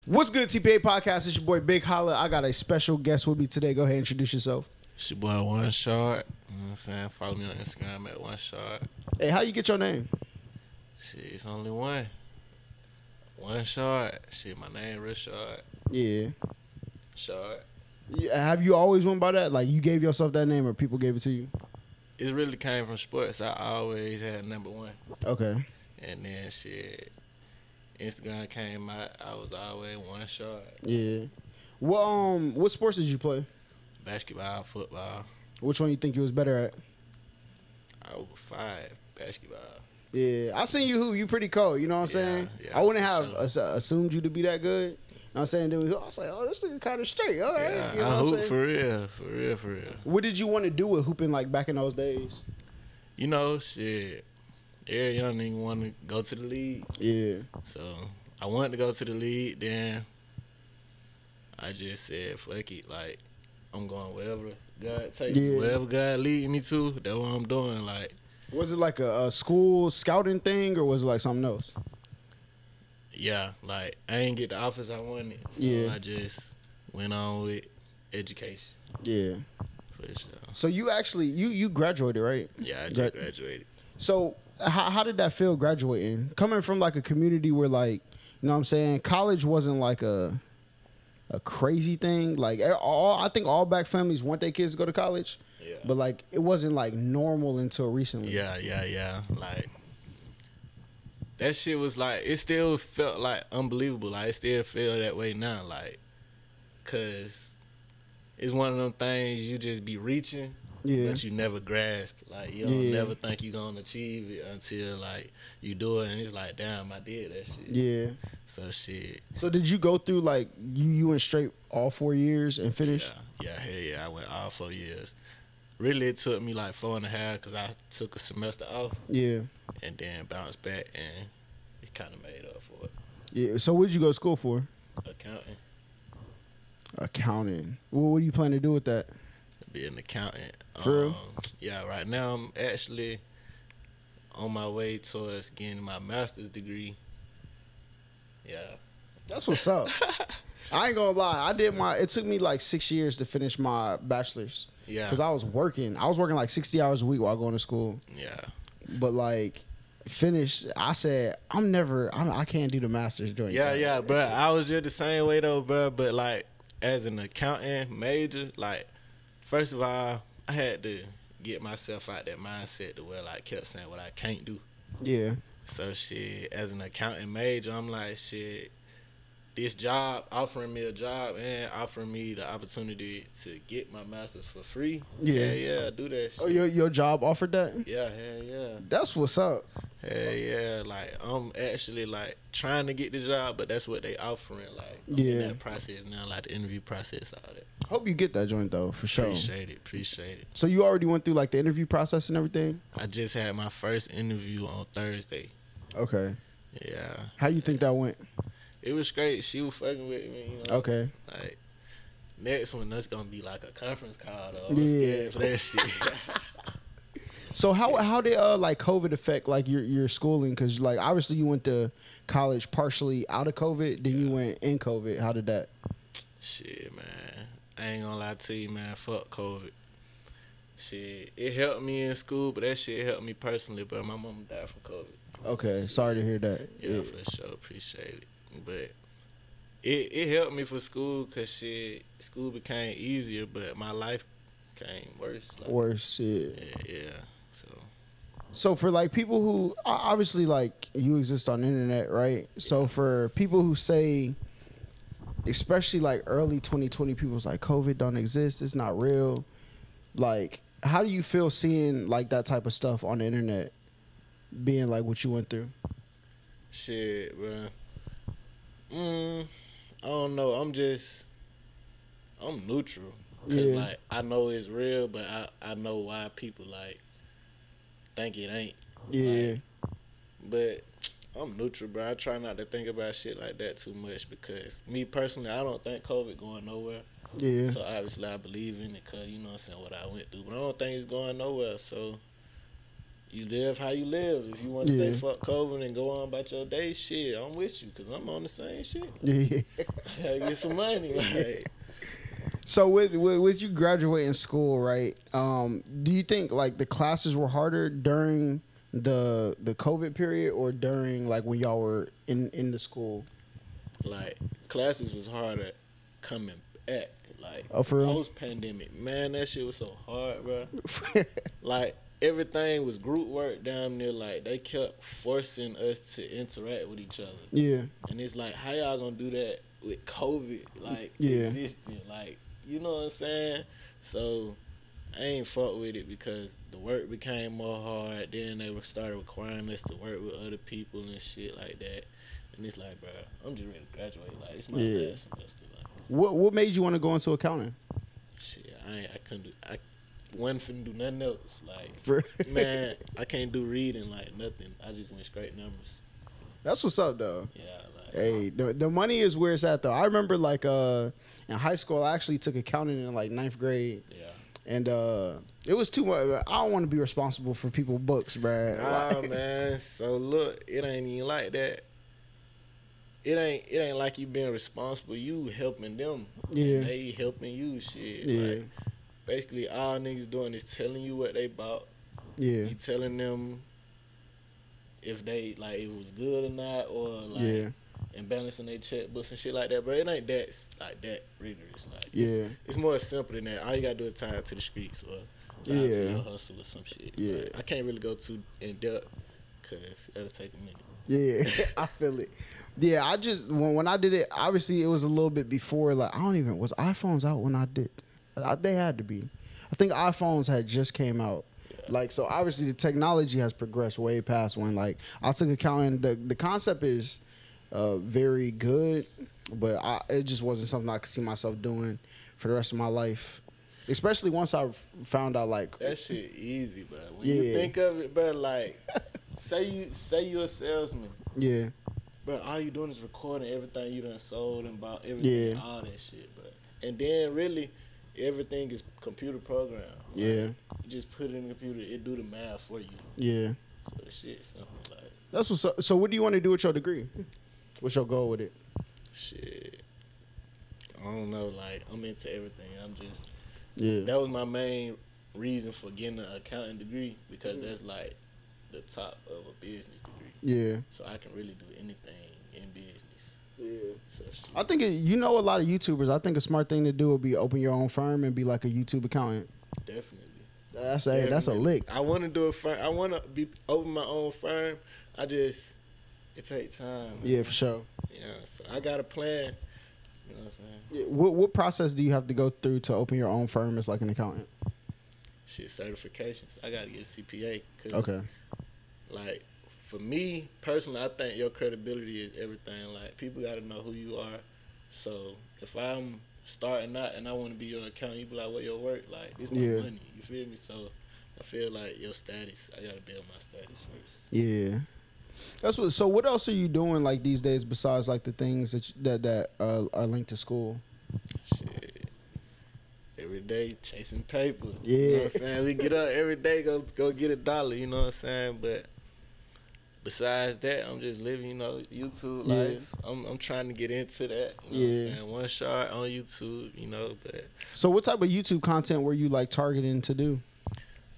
What's good, TPA Podcast? It's your boy Big Holla. I got a special guest with me today. Go ahead and introduce yourself. It's your boy 1SHAARD. You know what I'm saying? Follow me on Instagram at 1SHAARD. Hey, how you get your name? Shit, it's only one. 1SHAARD. Shit, my name Rashard. Yeah. Shard. Have you always went by that? Like, you gave yourself that name or people gave it to you? It really came from sports. I always had number one. Okay. And then shit, Instagram came out. I was always 1SHAARD. Yeah. What sports did you play? Basketball, football. Which one you think you was better at? I was 5. Basketball. Yeah. I seen you hoop. You pretty cold. You know what I'm saying? Yeah, I wouldn't for have assumed you to be that good. You know what I'm saying? Then I was like, oh, this nigga kind of straight. All right. Yeah, you know I what I'm hoop saying? for real. What did you want to do with hooping like back in those days? You know, shit. Every young nigga want to go to the league. Yeah. So I wanted to go to the league. Then I just said, fuck it. Like, I'm going wherever God take me. Wherever God lead me to, that's what I'm doing. Like, was it like a school scouting thing or was it like something else? yeah, like, I ain't get the offers I wanted. So I just went on with education. Yeah. For sure. So you actually, you graduated, right? Yeah, I just graduated. So how did that feel graduating? Coming from like a community where like, you know what I'm saying, college wasn't like a crazy thing. Like I think all black families want their kids to go to college. Yeah. But like it wasn't like normal until recently. Yeah. Like, that shit was like, it still felt like unbelievable. Like, it still feel that way now. Like, cause it's one of them things you just be reaching, but you never grasp. Like, you don't never think you gonna achieve it until like you do it, and it's like, damn, I did that shit. Yeah. So shit. So did you go through like you went straight all 4 years and finished? Yeah. I went all 4 years. Really, it took me like 4.5 because I took a semester off. Yeah. And then bounced back, and it kind of made up for it. Yeah. So what did you go to school for? Accounting. Well, what do you plan to do with that? Be an accountant. For real? Yeah, right now I'm actually on my way towards getting my master's degree. Yeah. That's what's up. I ain't gonna lie. It took me like 6 years to finish my bachelor's. Yeah. Because I was working like 60 hours a week while going to school. Yeah. But like, finished, I said, I can't do the master's joint. Yeah, bro. I was just the same way though, bro. But like, as an accounting major, like, first of all, I had to get myself out that mindset to where like kept saying what I can't do. Yeah. So shit, as an accounting major, I'm like, shit, this job offering me a job and offering me the opportunity to get my master's for free. Yeah, do that shit. Oh, your job offered that? Yeah. That's what's up. Yeah, like, I'm actually like trying to get the job, but that's what they offering. Like, I'm in that process now, like the interview process, all that. Hope you get that joint though, for sure. Appreciate it. So you already went through like the interview process and everything? I just had my first interview on Thursday. Okay. Yeah. How you think that went? It was great. She was fucking with me, you know. Okay. Like, next one, that's gonna be like a conference call though. I'm scared for that shit. So how did like COVID affect like your schooling? Because like obviously you went to college partially out of COVID, then you went in COVID. How did that? Shit, man. I ain't gonna lie to you, man. Fuck COVID. Shit, it helped me in school, but that shit helped me personally. But my mom died from COVID. Okay, sorry to hear that. Yeah, for sure. Appreciate it. But it helped me for school because shit, school became easier, but my life became worse. Like, worse, yeah. So for like people who obviously like you exist on the internet, right? So for people who say, especially like early 2020, people's like COVID don't exist, it's not real. Like, how do you feel seeing like that type of stuff on the internet, being like what you went through? Shit, bro. I don't know. I'm neutral. Cause like, I know it's real, but I know why people like think it ain't. Yeah. Like, but I'm neutral, bro. I try not to think about shit like that too much because me personally, I don't think COVID going nowhere. Yeah. So obviously I believe in it because, you know what I'm saying, what I went through. But I don't think it's going nowhere. So you live how you live. If you want to Yeah. say fuck COVID and go on about your day, shit, I'm with you because I'm on the same shit. Yeah. I gotta get some money. Like, So with you graduating school, right? Do you think like the classes were harder during the COVID period or during like when y'all were in the school? like classes was harder coming back. Like, Oh, for real? post pandemic, man, that shit was so hard, bro. Like, everything was group work down there. Like, they kept forcing us to interact with each other. Yeah. And it's like, how y'all gonna do that with COVID, like, Yeah. existing? Like, you know what I'm saying? So, I ain't fuck with it because the work became more hard. Then they started requiring us to work with other people and shit like that. And it's like, bro, I'm just ready to graduate. Like, it's my last semester. Like, What made you want to go into accounting? shit, I couldn't do. I wasn't finna do nothing else. Like, For man, I can't do reading like nothing. I just went straight numbers. That's what's up, though. Yeah, like, Hey, the money is where it's at, though. I remember like in high school, I actually took accounting in like 9th grade. yeah. And it was too much. I don't want to be responsible for people's books, bruh. Nah, man. So look, it ain't even like that. It ain't like you being responsible. You helping them. Yeah. And they helping you. Shit. Yeah. Like, basically, all niggas doing is telling you what they bought. Yeah. You telling them if they like it was good or not, or like Yeah. and balancing their checkbooks and shit like that. Bro, it ain't that like that rigorous. Like, Yeah. it's more simple than that. All you gotta do is tie it to the streets or tie it to your hustle or some shit. Yeah. Like, I can't really go too in depth because it'll take a minute. Yeah, I feel it. Yeah, I just when I did it, obviously it was a little bit before. Like was iPhones out when I did? They had to be. I think iPhones had just came out. Yeah. Like, so obviously the technology has progressed way past when like I took accounting. The concept is very good, but it just wasn't something I could see myself doing for the rest of my life. Especially once I found out like That shit easy, bro. When Yeah. you think of it, bro, like say you a salesman. Yeah. Bro, all you doing is recording everything you done sold and bought everything, Yeah. all that shit, bro. And then really, everything is computer programmed. Like, Yeah. you just put it in the computer, it do the math for you. Yeah. So the shit simple. Like, That's what's up. So what do you want to do with your degree? What's your goal with it? shit. I don't know. Like, I'm into everything. I'm just. Yeah. That was my main reason for getting an accounting degree because that's like the top of a business degree. Yeah. So I can really do anything in business. Yeah. So shit. I think you know a lot of YouTubers. I think a smart thing to do would be open your own firm and be like a YouTube accountant. Definitely. That's a lick. I want to do a firm. I want to open my own firm. It takes time. Man. Yeah, for sure. Yeah, so I got a plan. You know what I'm saying? Yeah, what process do you have to go through to open your own firm as like an accountant? Shit, certifications. I got to get CPA. Cause Okay. Like, for me, personally, I think your credibility is everything. Like, people got to know who you are. So, if I'm starting out and I want to be your accountant, you be like, what your work? Like, it's my money. You feel me? So, I feel like your status, I got to build my status first. Yeah. So what else are you doing like these days besides like the things that are linked to school? Shit. Every day chasing paper. Yeah. You know what I'm saying? We get up every day, go get $1, you know what I'm saying? But besides that, I'm just living, you know, YouTube life. I'm trying to get into that. You know what I'm saying? 1SHAARD on YouTube, you know, but So what type of YouTube content were you like targeting to do?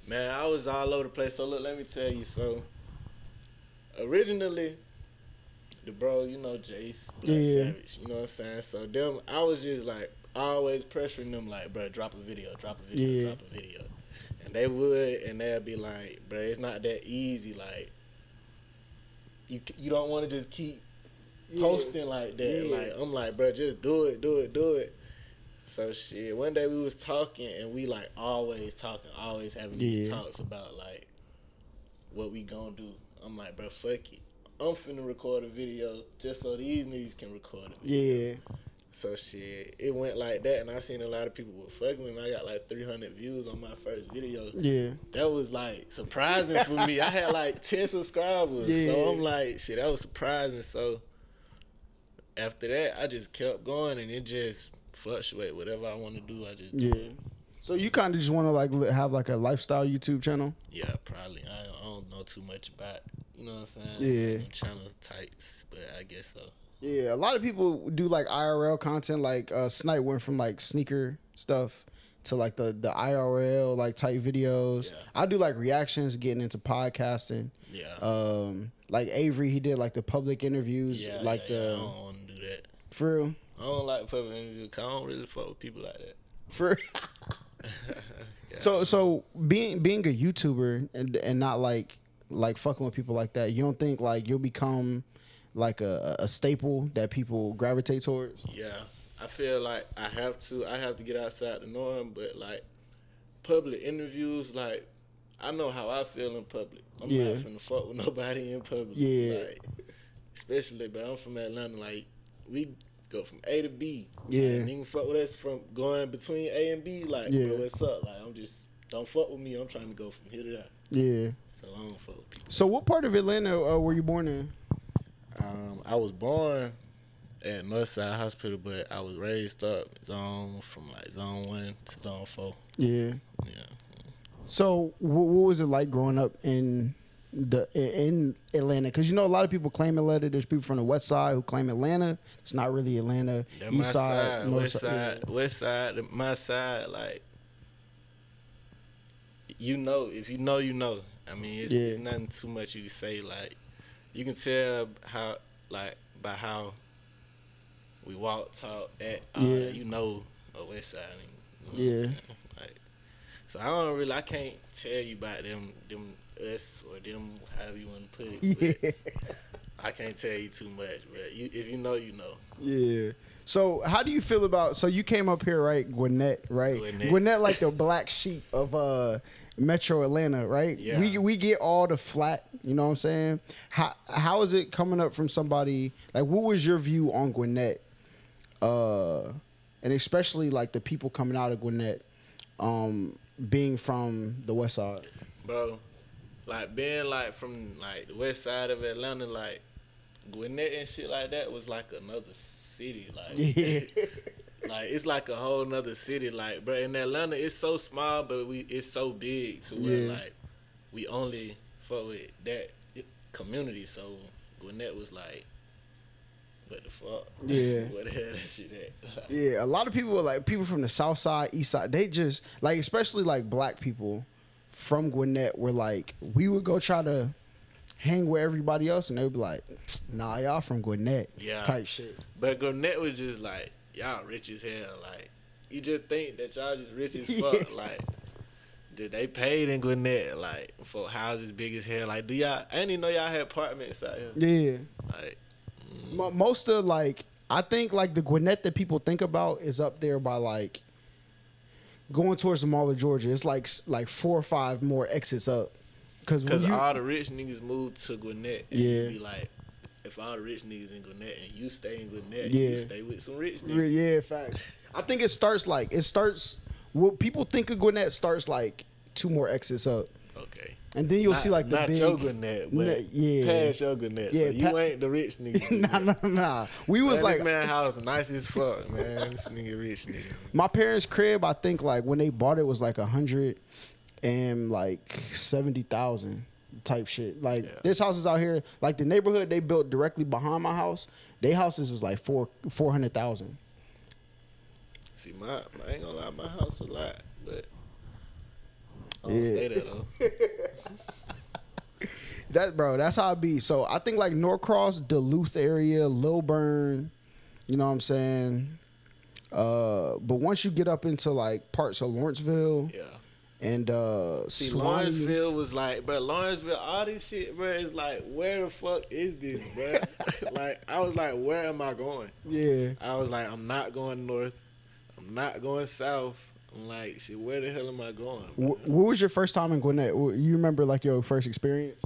man, I was all over the place. So look, let me tell you. So originally, the bro, you know, Jace, Black Savage, you know what I'm saying? So them, I was just like always pressuring them, like, bro, drop a video, drop a video. And they would, and they'd be like, bro, it's not that easy. Like, you don't want to just keep posting like that. Like, I'm like, bro, just do it. So shit, one day we was talking, and we like always talking, always having these talks about like what we gonna do. I'm like, bro, fuck it. I'm finna record a video just so these niggas can record a video. Yeah. So shit, it went like that, and I seen a lot of people were fucking with me. I got like 300 views on my first video. Yeah. That was like surprising for me. I had like 10 subscribers. Yeah. So I'm like, shit, that was surprising. So after that, I just kept going, and it just fluctuate. Whatever I want to do, I just do. So you kind of just want to like have like a lifestyle YouTube channel? Yeah, probably. I don't know too much about, you know what I'm saying? Yeah. Like, channel types, but I guess so. Yeah, a lot of people do like IRL content. Like Snipe went from like sneaker stuff to like the IRL like type videos. Yeah. I do like reactions, getting into podcasting. Yeah. Like Avery, he did like the public interviews. Yeah, like I don't want to do that. For real? I don't like public interviews because I don't really fuck with people like that. For Yeah. So being a YouTuber and not like fucking with people like that, you don't think like you'll become like a staple that people gravitate towards? Yeah, I feel like I have to get outside the norm, but like public interviews, like I know how I feel in public. I'm not finna fuck with nobody in public. Yeah. Like, especially, but I'm from Atlanta. Like we go from A to B. Yeah. Like, nigga fuck with us from going between A and B. Like, Yeah. bro, what's up? Like, I'm just don't fuck with me. I'm trying to go from here to there. Yeah. So I don't fuck with people. So what part of Atlanta were you born in? I was born at Northside Hospital, but I was raised up from like zone 1 to zone 4. Yeah. Yeah. So what was it like growing up in Atlanta? Because you know a lot of people claim Atlanta. There's people from the West Side who claim Atlanta. It's not really Atlanta. That East side, North West side, yeah. West side, my side. Like, you know, if you know, you know. I mean, it's nothing too much you can say. Like, you can tell how, like, by how we walk, talk, act. You know, a West side. You know like, so I can't tell you about them us or them, however you want to put it. Yeah. I can't tell you too much, but if you know, you know. Yeah. So how do you feel about? So you came up here, right? Gwinnett, right? Gwinnett, like the black sheep of Metro Atlanta, right? Yeah. We get all the flat. You know what I'm saying? How is it coming up from somebody like? What was your view on Gwinnett? And especially like the people coming out of Gwinnett, being from the West Side. Bro, like being like from like the West Side of Atlanta, like Gwinnett and shit like that was like another city. Like, like it's like a whole nother city. Like, bro, in Atlanta it's so small, but it's so big to where like we only fuck with that community. So Gwinnett was like, what the fuck? Yeah. Where the hell that shit at? Yeah, a lot of people like people from the South Side, East Side. They just like, especially like black people from Gwinnett, were like, we would go try to hang with everybody else, and they would be like, nah, y'all from Gwinnett, type shit. But Gwinnett was just like, y'all rich as hell. Like, you just think that y'all just rich as fuck. Like, did they paid in Gwinnett, like, for houses big as hell? Like, I didn't even know y'all had apartments out here. Yeah. Like, most of like, I think like the Gwinnett that people think about is up there by like going towards the Mall of Georgia. It's like 4 or 5 more exits up. Cause all the rich niggas moved to Gwinnett. And you be like, if all the rich niggas in Gwinnett and you stay in Gwinnett, you stay with some rich niggas. Yeah, facts. I think it starts what people think of Gwinnett starts like 2 more exits up. Okay. And then you'll see like the big. Not your Gwinnett, but past your Gwinnett. Yeah, so you ain't the rich nigga. Nah. We was like, this man house nice as fuck, man. This nigga rich nigga. My parents' crib, I think like when they bought it was like 170,000 type shit. Like there's houses out here, like the neighborhood they built directly behind my house. They houses is like 400,000. See, I ain't gonna lie, my house a lot, but I don't stay there though. That's how it be. So I think like Norcross, Duluth area, Lilburn, you know what I'm saying? But once you get up into like parts of Lawrenceville, and see, Swanee, Lawrenceville was like, bro, Lawrenceville, all this shit, bro, is like, where the fuck is this, bro? Like, I was like, where am I going? Yeah. I was like, I'm not going north. I'm not going south. I'm like, shit, where the hell am I going? What was your first time in Gwinnett? You remember like your first experience?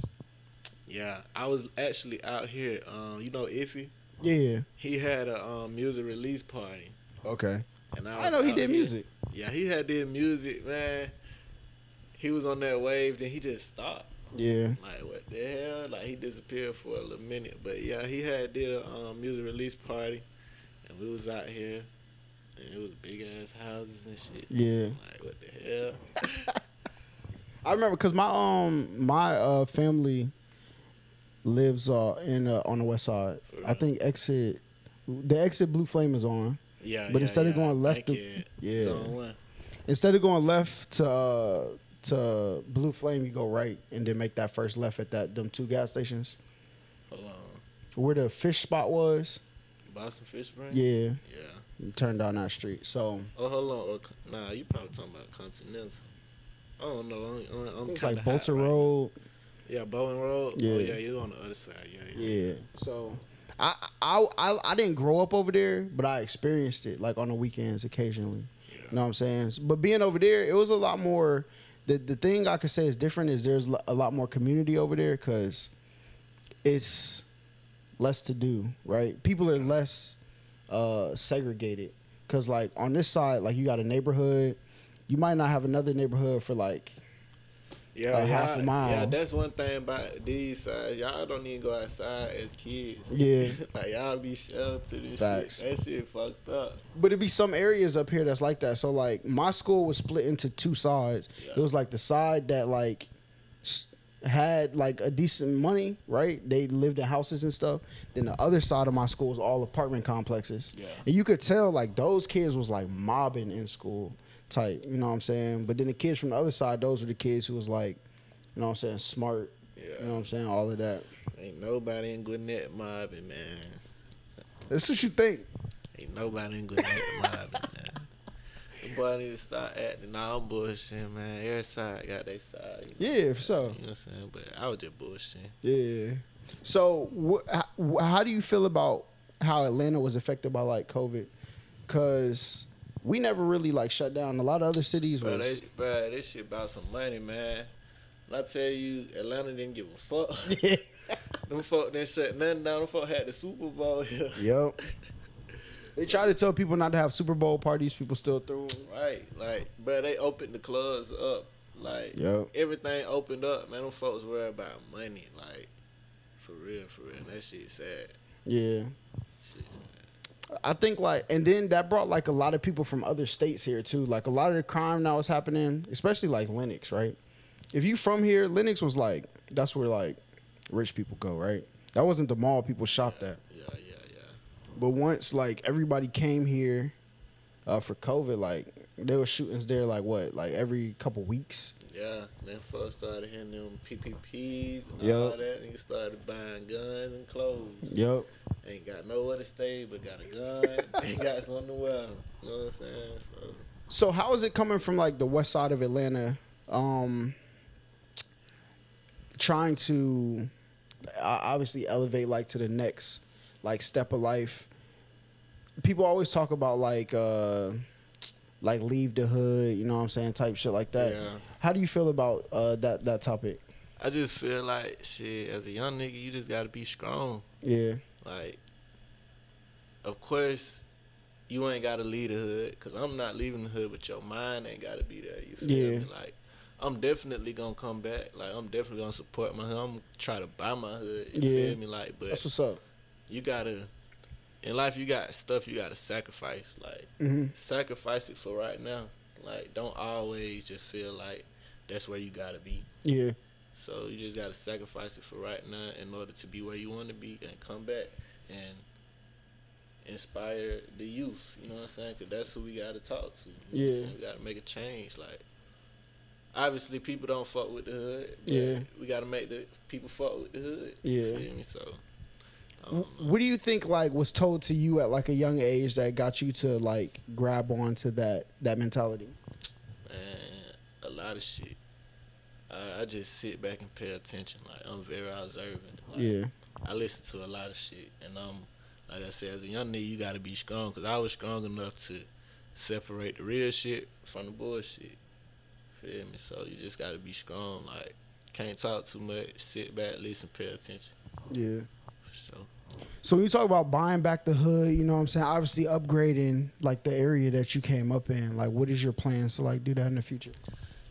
Yeah, I was actually out here. You know Iffy? Yeah. He had a music release party. Okay. And I know he did music. Yeah, he did music, man. He was on that wave, then he just stopped. Yeah. Like, what the hell? Like, he disappeared for a little minute. But yeah, he did a music release party, and we was out here. And it was big ass houses and shit. Yeah. Like, what the hell? I remember because my family lives on the west side. I think the exit Blue Flame is on. Yeah, but instead of going left, instead of going left to Blue Flame, you go right and then make that first left at them 2 gas stations. Hold on. Where the fish spot was. Boston Fish Spring? Yeah. Yeah. You turn down that street. So. Oh, hold on. Nah, you probably talking about Continental. I don't know. I'm it's like Bolter Road. Yeah, Bowen Road. Yeah. Oh, yeah, you on the other side. Yeah. So, I didn't grow up over there, but I experienced it like on the weekends occasionally. Yeah. You know what I'm saying? But being over there, it was a lot more. The thing I could say is different is there's a lot more community over there because it's less to do, right? People are less segregated because like on this side, like you got a neighborhood. You might not have another neighborhood for like half a mile. Yeah, that's one thing about these sides. Y'all don't even go outside as kids. Yeah. Like y'all be sheltered and Facts. shit. That shit fucked up. But it'd be some areas up here that's like that. So like my school was split into 2 sides. Yeah. It was like the side that like had like a decent money, right? They lived in houses and stuff. Then the other side of my school was all apartment complexes. Yeah. And you could tell like those kids was like mobbing in school type, you know what I'm saying? But then the kids from the other side, those were the kids who was like, you know what I'm saying, smart. Yeah. You know what I'm saying? All of that. Ain't nobody in Gwinnett mobbing, man. That's what you think. Ain't nobody in Gwinnett mobbing, man. The boy need to start acting. Nah, I'm bullshitting, man. Every side got their side. Yeah, for sure. You know what I'm saying? But I was just bullshitting. Yeah. So how do you feel about how Atlanta was affected by like COVID? Because we never really like shut down. A lot of other cities was. This shit about some money, man. When I tell you, Atlanta didn't give a fuck. Yeah. Them folk didn't shut nothing down. Them folk had the Super Bowl here. Yep. They try to tell people not to have Super Bowl parties. People still throw them. Right. Like, bro, they opened the clubs up. Like, yep. Everything opened up. Man, them folks worry about money. Like, for real. That shit sad. Yeah. Shit sad. I think, like, and then that brought, like, a lot of people from other states here, too. Like, a lot of the crime now is happening, especially, like, Lenox, right? If you from here, Lenox was, like, that's where, like, rich people go, right? That wasn't the mall people shopped at. Yeah. But once, like, everybody came here for COVID, like, there were shootings there, like, what? Like, every couple weeks? Yeah. Then folks started hitting them PPPs and all that. And you started buying guns and clothes. Yep. Ain't got nowhere to stay, but got a gun. Ain't got something to wear. You know what I'm saying? So how is it coming from, like, the west side of Atlanta, trying to obviously elevate, like, to the next, like, step of life? People always talk about like leave the hood, you know what I'm saying, type shit like that. Yeah. How do you feel about that topic? I just feel like shit, as a young nigga, you just gotta be strong. Yeah. Like, of course, you ain't gotta leave the hood, cause I'm not leaving the hood, but your mind ain't gotta be there. You feel me? Like, I'm definitely gonna come back. Like, I'm definitely gonna support my hood. I'm gonna try to buy my hood. You feel me? Like, but that's what's up. You gotta. In life, you got stuff you got to sacrifice. Like, sacrifice it for right now. Like, don't always just feel like that's where you got to be. Yeah. So, you just got to sacrifice it for right now in order to be where you want to be and come back and inspire the youth. You know what I'm saying? Because that's who we got to talk to. You know what I'm saying? We got to make a change. Like, obviously, people don't fuck with the hood. But we got to make the people fuck with the hood. Yeah. You feel me? So. What do you think, like, was told to you at, like, a young age that got you to, like, grab on to that mentality? Man, a lot of shit. I just sit back and pay attention. Like, I'm very observant. Like, I listen to a lot of shit. And, like I said, as a young nigga, you got to be strong. Because I was strong enough to separate the real shit from the bullshit. Feel me? So, you just got to be strong. Like, can't talk too much. Sit back, listen, pay attention. Yeah. For sure. So when you talk about buying back the hood, you know what I'm saying, obviously upgrading like the area that you came up in, like what is your plans to like do that in the future?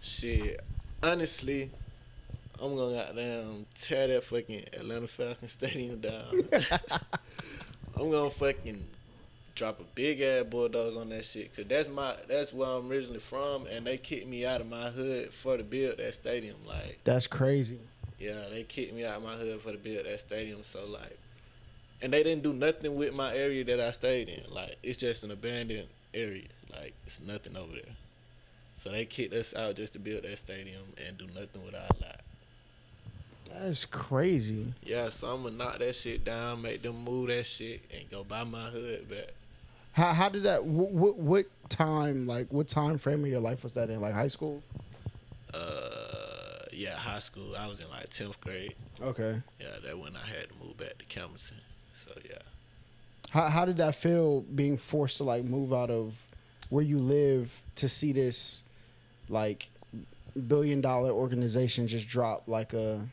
Shit, honestly, I'm gonna goddamn tear that fucking Atlanta Falcons stadium down. I'm gonna fucking drop a big ass bulldozer on that shit. Cause that's where I'm originally from, and they kicked me out of my hood for to build that stadium. Like, That's crazy. yeah, they kicked me out of my hood for to build that stadium. So like, and they didn't do nothing with my area that I stayed in. Like, it's just an abandoned area. Like, it's nothing over there. So they kicked us out just to build that stadium and do nothing with our lot. That's crazy. Yeah, so I'm gonna knock that shit down, make them move that shit, and go buy my hood back. How did that? What time? Like, what time frame of your life was that in? Like high school? Yeah, high school. I was in like 10th grade. Okay. Yeah, that when I had to move back to Camerton. So yeah. How did that feel being forced to like move out of where you live to see this like billion-dollar organization just drop like a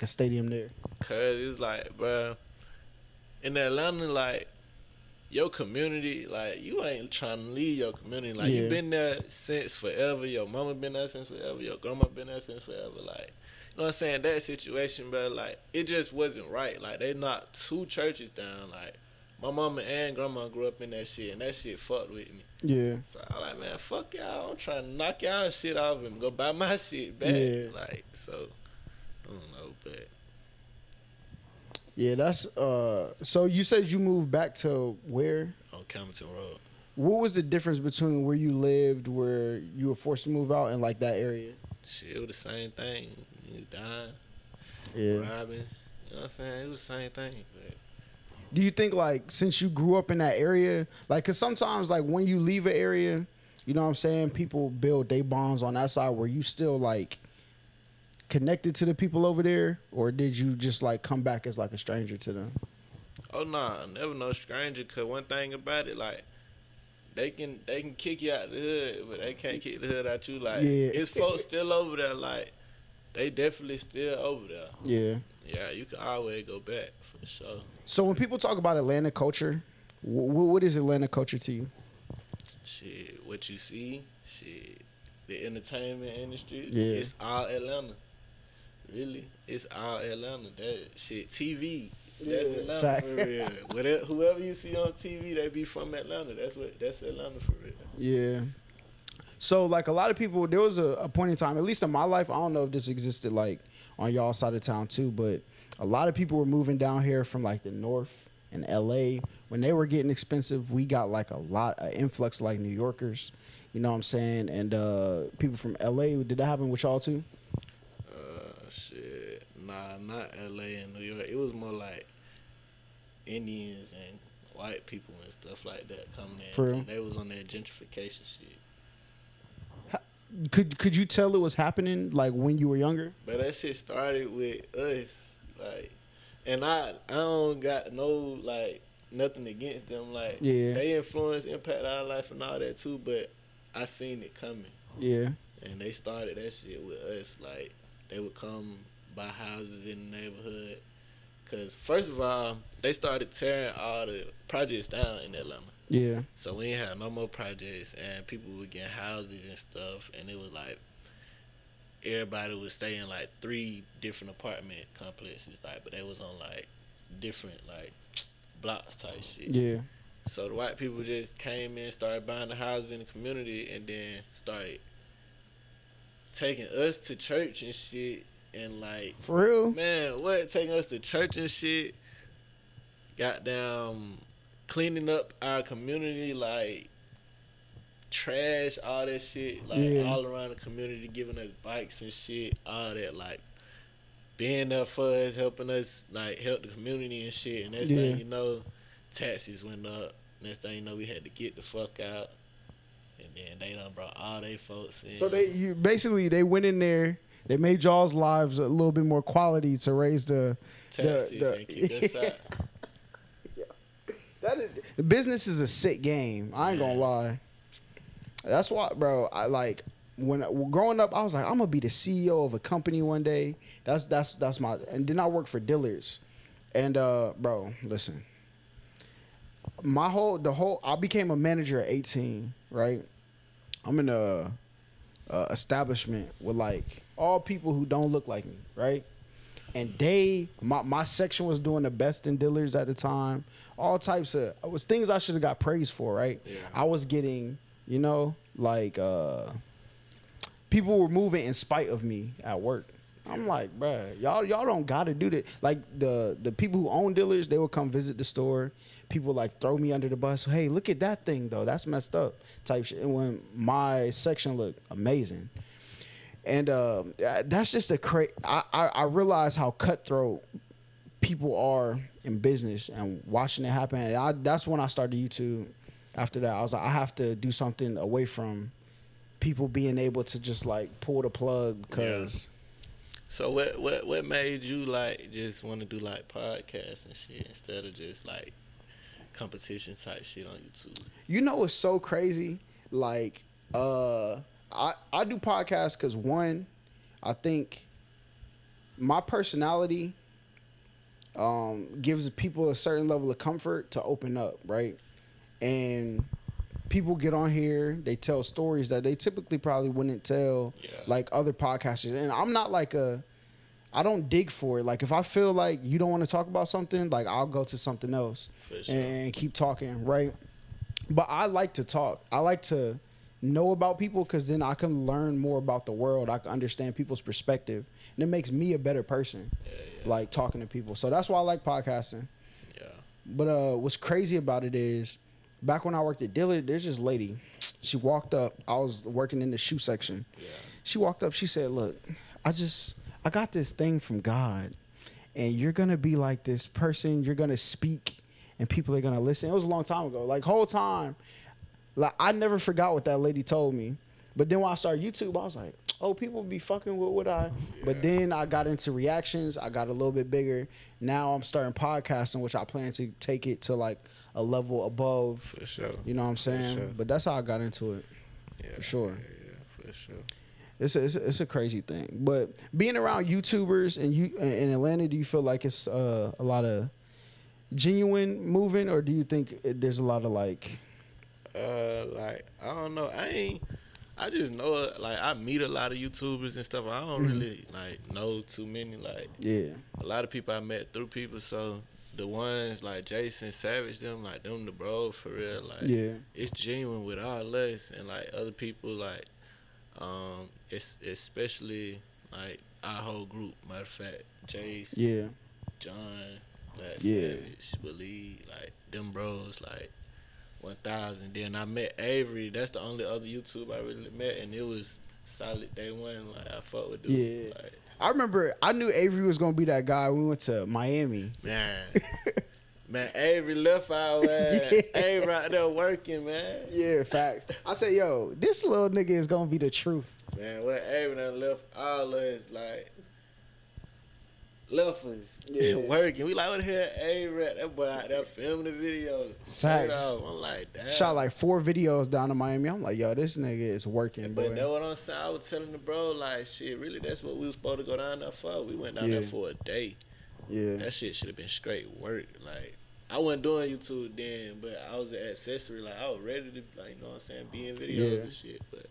stadium there? Cause it's like, bruh, in Atlanta, like, your community, like, you ain't trying to leave your community. Like, Yeah. you been there since forever. Your mama been there since forever. Your grandma been there since forever. Like, you know what I'm saying? That situation, bro, like, it just wasn't right. Like, they knocked 2 churches down. Like, my mama and grandma grew up in that shit, and that shit fucked with me. Yeah. So I like, man, fuck y'all. I'm trying to knock y'all shit off and go buy my shit back. Yeah. Like, so, I don't know, but. Yeah, that's so you said you moved back to where? On Camerton Road. What was the difference between where you lived, where you were forced to move out, and like that area? Shit, it was the same thing. You was dying, Yeah. robbing. You know what I'm saying? It was the same thing. But Do you think like since you grew up in that area, like, cause sometimes like when you leave an area, you know what I'm saying, people build their bonds on that side. Were you still like connected to the people over there, or did you just like come back as like a stranger to them? oh nah, never no stranger. Cause one thing about it, like, they can kick you out the hood, but they can't kick the hood out you. Like, Yeah. it's folks still over there. Like, they definitely still over there. Yeah. Yeah, you can always go back for sure. So when people talk about Atlanta culture, what is Atlanta culture to you? Shit, what you see, shit, the entertainment industry, Yeah. it's all Atlanta. Really, it's all Atlanta. That shit, TV. That's Atlanta Fact. for real. Whatever, whoever you see on TV, they be from Atlanta. That's Atlanta for real. Yeah. So like a lot of people, there was a point in time, at least in my life, I don't know if this existed like on y'all side of town too, but a lot of people were moving down here from like the north and LA. When they were getting expensive, we got like an influx of like New Yorkers, you know what I'm saying? And people from LA, did that happen with y'all too? Shit, nah, not LA and New York. It was more like Indians and white people and stuff like that coming in. For real? And they was on that gentrification shit. Could you tell it was happening like when you were younger? But that shit started with us, like, and I don't got no like nothing against them, like, Yeah. they influence, impact our life and all that too. But I seen it coming, Yeah. and they started that shit with us. Like, they would come buy houses in the neighborhood, cause first of all, they started tearing all the projects down in Atlanta. Yeah. So we ain't had no more projects, and people were getting houses and stuff, and it was like everybody would stay in like 3 different apartment complexes, like, but they was on like different like blocks type shit. Yeah. So the white people just came in, started buying the houses in the community, and then started taking us to church and shit, and like, For real? man, what, taking us to church and shit, goddamn cleaning up our community, like trash, all that shit, like, Yeah. all around the community, giving us bikes and shit, all that, like, being there for us, helping us, like, help the community and shit. And next Yeah. thing you know, taxes went up. Next thing you know, we had to get the fuck out. And then they done brought all they folks in. So they went in there, they made y'all's lives a little bit more quality to raise the taxes and kick us out. The business is a sick game. I ain't gonna lie. That's why, bro. I like when growing up, I was like, I'm gonna be the CEO of a company one day. That's my. And then I worked for Dillard's, and bro, listen. I became a manager at 18. Right, I'm in a establishment with like all people who don't look like me. Right, and my section was doing the best in dealers at the time. All types of it was things I should have got praised for, right? Yeah. I was getting, you know, like people were moving in spite of me at work. I'm like, bruh, y'all don't gotta do that. Like the people who own dealers, they would come visit the store. People like throw me under the bus. Hey, look at that thing though. That's messed up. Type shit. And when my section looked amazing. And that's just I realize how cutthroat people are in business and watching it happen. And that's when I started YouTube. After that, I was like, I have to do something away from people being able to just like pull the plug because. Yeah. So what made you like just want to do like podcasts and shit instead of just like competition type shit on YouTube? You know what's so crazy? Like I do podcasts because one, I think my personality gives people a certain level of comfort to open up, right? And people get on here, they tell stories that they typically probably wouldn't tell like other podcasters. And I'm not like I don't dig for it. Like if I feel like you don't want to talk about something, like I'll go to something else and keep talking, right? But I like to talk. I like to know about people because then I can learn more about the world. I can understand people's perspective. And it makes me a better person, like talking to people. So that's why I like podcasting. Yeah. But what's crazy about it is, back when I worked at Dillard, there's this lady. She walked up. I was working in the shoe section. Yeah. She walked up. She said, look, I got this thing from God. And you're going to be like this person. You're going to speak. And people are going to listen. It was a long time ago. Like, whole time, like, I never forgot what that lady told me. But then when I started YouTube, I was like, oh, people be fucking with what I... Yeah. But then I got into reactions. I got a little bit bigger. Now I'm starting podcasting, which I plan to take it to, like, a level above. For sure. You know what I'm saying? Sure. But that's how I got into it. Yeah, for sure. Yeah, for sure. It's a crazy thing. But being around YouTubers in Atlanta, do you feel like it's a lot of genuine moving, or do you think there's a lot of like I don't know. I just know it. Like I meet a lot of YouTubers and stuff. I don't really like know too many. Like a lot of people I met through people. So the ones like Jason Savage, them the bros for real. Like it's genuine with all us and like other people. Like it's especially like our whole group. Matter of fact, Jace, John, Savage, Willie, like them bros, like 1,000. Then I met Avery. That's the only other YouTuber I really met, and it was solid day one. Like I fuck with dude. Yeah. Like, I remember I knew Avery was gonna be that guy. We went to Miami. Man, Avery left our ass. Avery out there working, man. Yeah, facts. I said, yo, this little nigga is gonna be the truth. Man, what Avery done left all us like. Left us working. We like, what the hell, Avery? That boy out there filming the videos. Facts. I'm like, damn. Shot like 4 videos down to Miami. I'm like, yo, this nigga is working, boy. But that's what I'm saying. I was telling the bro, like, shit, really, that's what we was supposed to go down there for. We went down there for a day. Yeah. That shit should have been straight work. Like, I wasn't doing YouTube then, but I was an accessory. Like, I was ready to, like, you know what I'm saying, be in videos and shit. But,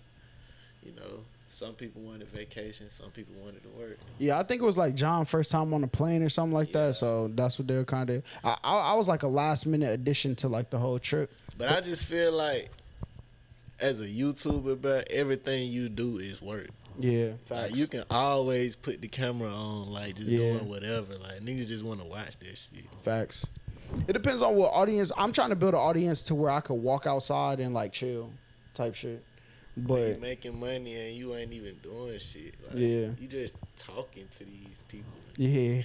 you know, some people wanted vacation, some people wanted to work. Yeah, I think it was like John first time on a plane or something like that. So that's what they were kind of. I was like a last minute addition to like the whole trip. But I just feel like as a YouTuber, bro, everything you do is work. Yeah, facts. Like, you can always put the camera on, like just doing whatever. Like niggas just want to watch this shit. Facts. It depends on what audience. I'm trying to build an audience to where I could walk outside and like chill, type shit. But you making money and you ain't even doing shit. Like, you just talking to these people. Yeah.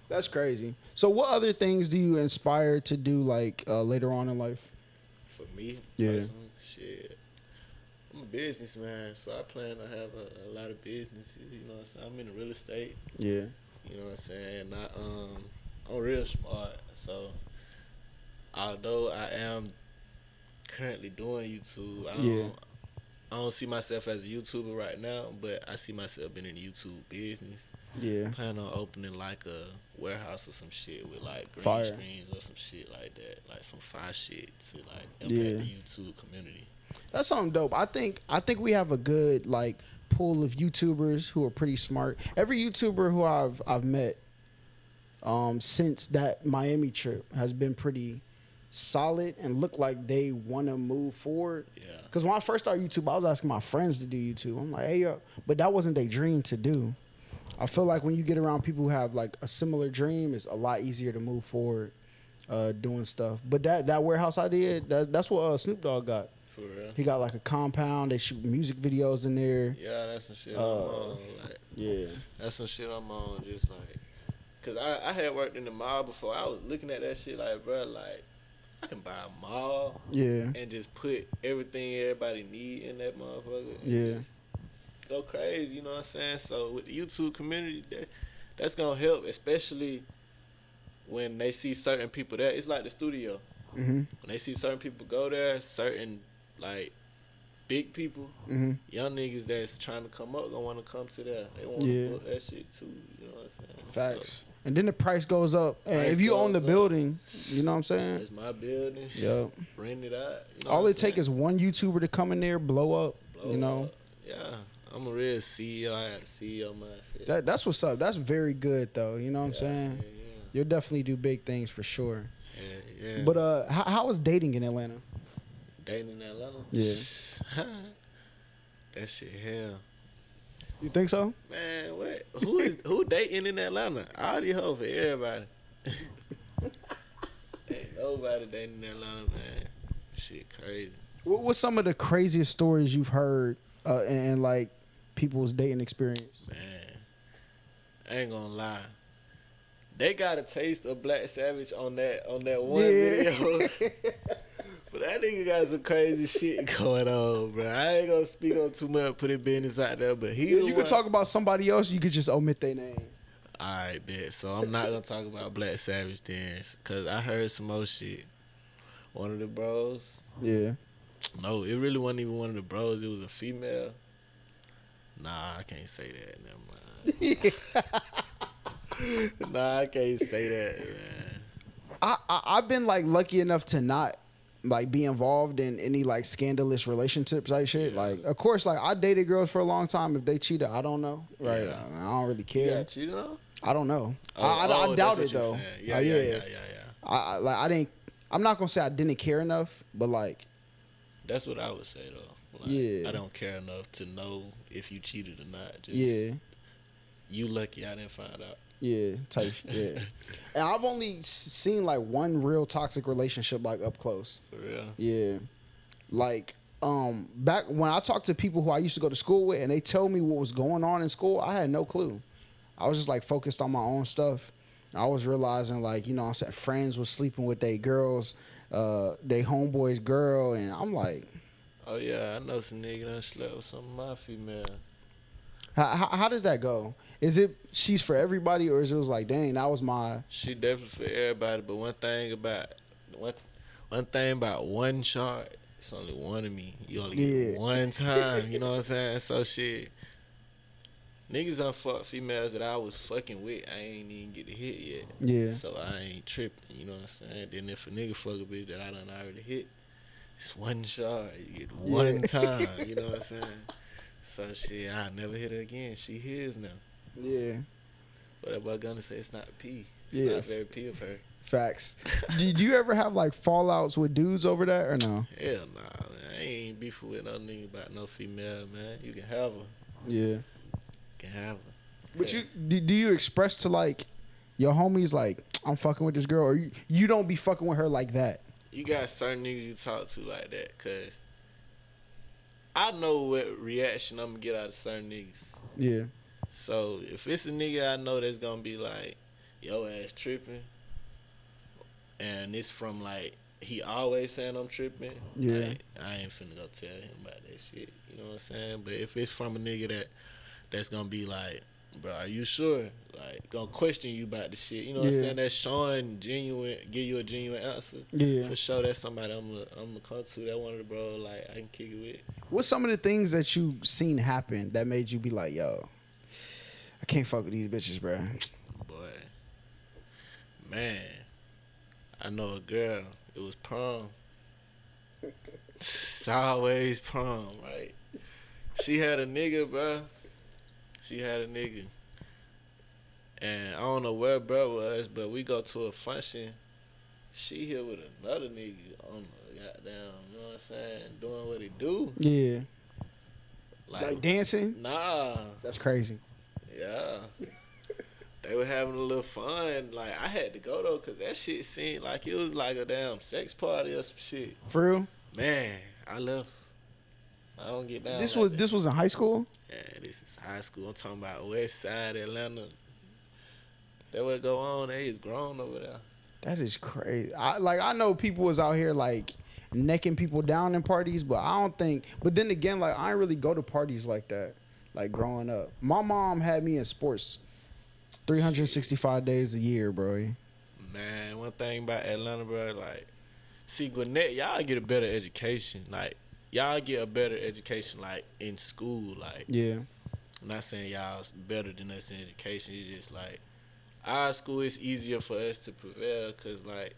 That's crazy. So what other things do you inspire to do like later on in life? For me? Shit. I'm a businessman, so I plan to have a lot of businesses, you know what I'm saying? I'm in real estate. Yeah. You know what I'm saying? I'm real smart. So although I am currently doing YouTube, I don't see myself as a YouTuber right now, but I see myself being in the YouTube business. Yeah. Plan on opening like a warehouse or some shit with like green Fire. screens or some shit like that, like some fire shit to like impact Yeah. the YouTube community. That's something dope. I think we have a good like pool of YouTubers who are pretty smart. Every YouTuber who I've met since that Miami trip has been pretty solid and look like they want to move forward. Yeah. Because when I first started YouTube, I was asking my friends to do YouTube. I'm like, hey, yo, but that wasn't their dream to do. I feel like when you get around people who have like a similar dream, it's a lot easier to move forward doing stuff. But that warehouse idea, that's what Snoop Dogg got. For real. He got like a compound. They shoot music videos in there. Yeah, that's some shit I'm on. Like, Yeah. that's some shit I'm on. Just like, cause I had worked in the mall before. I was looking at that shit like, bro, like I can buy a mall. Yeah. And just put everything everybody need in that motherfucker. Yeah. Go crazy, you know what I'm saying? So with the YouTube community, that's gonna help, especially when they see certain people there. It's like the studio. Mm-hmm. When they see certain people go there, certain like big people, Mm-hmm. young niggas that's trying to come up gonna want to come to there. They want to Yeah. book that shit too. You know what I'm saying? Facts. So, And then the price goes up. And Price if you own the goes up. building, you know what I'm saying? it's my building. Yep. Rent it out. You know All what it take I'm is one YouTuber to come in there, blow up. saying? You know, Blow up. Yeah, I'm a real CEO. I got a CEO mindset. that's what's up. That's very good though. You know what I'm saying? Yeah, You'll definitely do big things for sure. yeah, yeah. But how was dating in Atlanta? Dating in Atlanta? Yeah. That shit hell. You think so? Man, what? Who dating in Atlanta? All these hoes for everybody. Ain't nobody dating in Atlanta, man. Shit crazy. What's some of the craziest stories you've heard and like people's dating experience? Man, I ain't gonna lie. They got a taste of Black Savage on that one video. But that nigga got some crazy shit going on, bro. I ain't gonna speak on too much, put his business out there, but You could talk about somebody else. You could just omit their name. Alright, bet. So I'm not gonna talk about Black Savage then, cause I heard some more shit. One of the bros. Yeah. No, it really wasn't even one of the bros. It was a female. Nah, I can't say that. Never mind. Nah, I can't say that, man. I've been like lucky enough to not like be involved in any like scandalous relationships like shit. Yeah. Like of course like I dated girls for a long time. If they cheated, I don't know. Right. Yeah. I don't really You care. got cheated on? I don't know. I that's doubt what it you're though. saying. Yeah. I didn't. I'm not gonna say I didn't care enough, but like That's what I would say though. Like, Yeah. I don't care enough to know if you cheated or not. Just, yeah, You lucky I didn't find out. yeah, type yeah. And I've only seen like one real toxic relationship like up close. For real. Yeah, like back when I talked to people who I used to go to school with, and they tell me what was going on in school, I had no clue. I was just like focused on my own stuff. I was realizing like, you know what I'm saying, friends was sleeping with they girls, they homeboy's girl, and I'm like, Oh yeah, I know some nigga done slept with some of my females. how does that go? Is it she's for everybody, or is it was like, dang, that was my... She definitely for everybody, but one thing about 1SHAARD, it's only one of me. You only get one time, you know what I'm saying? So shit, niggas done fuck females that I was fucking with, I ain't even get to hit yet. Yeah. So I ain't tripping, you know what I'm saying? Then if a nigga fuck a bitch that I done already hit, it's 1SHAARD. You get one time, you know what I'm saying? So shit, I'll never hit her again. She his now. Yeah. But I'm gonna say it's not P. It's Yeah. not very P of her. Facts. Do you ever have like fallouts with dudes over that or no? Hell nah, man. I ain't beefing with no nigga about no female, man. You can have her. Yeah. You can have her. But do you express to like your homies like, I'm fucking with this girl, or you don't be fucking with her like that? You got certain niggas you talk to like that, cause I know what reaction I'm gonna get out of certain niggas. Yeah. So if it's a nigga I know that's gonna be like, yo ass tripping, and it's from like he always saying I'm tripping, Yeah. like, I ain't finna go tell him about that shit. You know what I'm saying? But if it's from a nigga that's gonna be like, bro, are you sure? Like, gonna question you about the shit. You know what I'm saying? That's showing genuine, give you a genuine answer. Yeah. For sure, that's somebody I'm gonna come to. That one of the bro, like, I can kick it with. What's some of the things that you seen happen that made you be like, yo, I can't fuck with these bitches, bro. Boy, man, I know a girl. It was prom. It's always prom, right? She had a nigga, bro. She had a nigga. And I don't know where bro was, but we go to a function. She here with another nigga on the goddamn, you know what I'm saying, doing what he do. Yeah. Like dancing? Nah. That's crazy. Yeah. They were having a little fun. Like, I had to go, though, because that shit seemed like it was like a damn sex party or some shit. For real? Man, I left. I don't get down. This like was in high school? Yeah, this is high school. I'm talking about West Side Atlanta. That what go on. They is grown over there. That is crazy. I know people was out here like necking people down in parties, but I don't think. But then again, like I didn't really go to parties like that. Like growing up, my mom had me in sports 365 days a year, bro. Man, one thing about Atlanta, bro, like, see, Gwinnett, y'all get a better education. Like, y'all get a better education, like, in school. Like, yeah. I'm not saying y'all better than us in education. It's just, like, our school is easier for us to prevail because, like,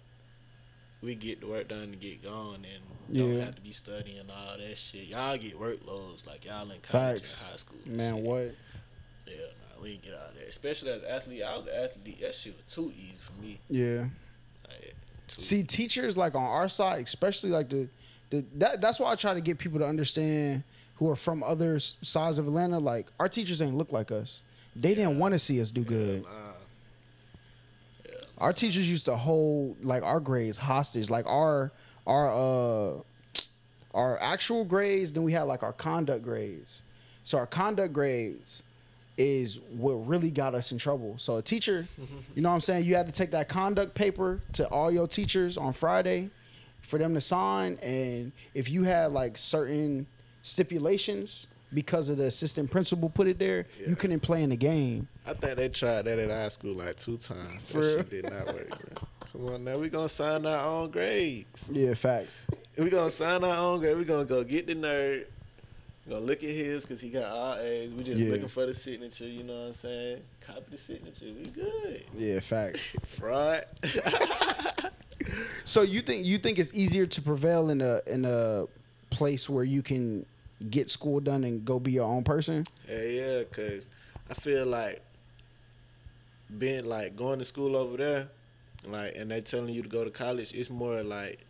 we get the work done to get going and don't have to be studying all that shit. Y'all get workloads like y'all in college and high school. Man, shit. what? Yeah, nah, we didn't get all that. Especially as an athlete. I was an athlete. That shit was too easy for me. Yeah. Like, see, teachers, like, on our side, especially, like, that's why I try to get people to understand who are from other sides of Atlanta. Like, our teachers ain't look like us. They didn't want to see us do good. Nah. Our teachers used to hold like our grades hostage, like our actual grades. Then we had like our conduct grades. So our conduct grades is what really got us in trouble. So a teacher, you know what I'm saying, you had to take that conduct paper to all your teachers on Friday for them to sign, and if you had like certain stipulations because of the assistant principal put it there, you couldn't play in the game. I think they tried that at high school like 2 times. That shit did not work, man. Come on now, we gonna sign our own grades. Yeah, facts. We gonna sign our own grade. We gonna go get the nerd. We gonna look at his because he got all A's. We just looking for the signature. You know what I'm saying? Copy the signature. We good. Yeah, facts. Fraud. So you think it's easier to prevail in a place where you can get school done and go be your own person? Yeah, because I feel like being like going to school over there, like, and they telling you to go to college, it's more like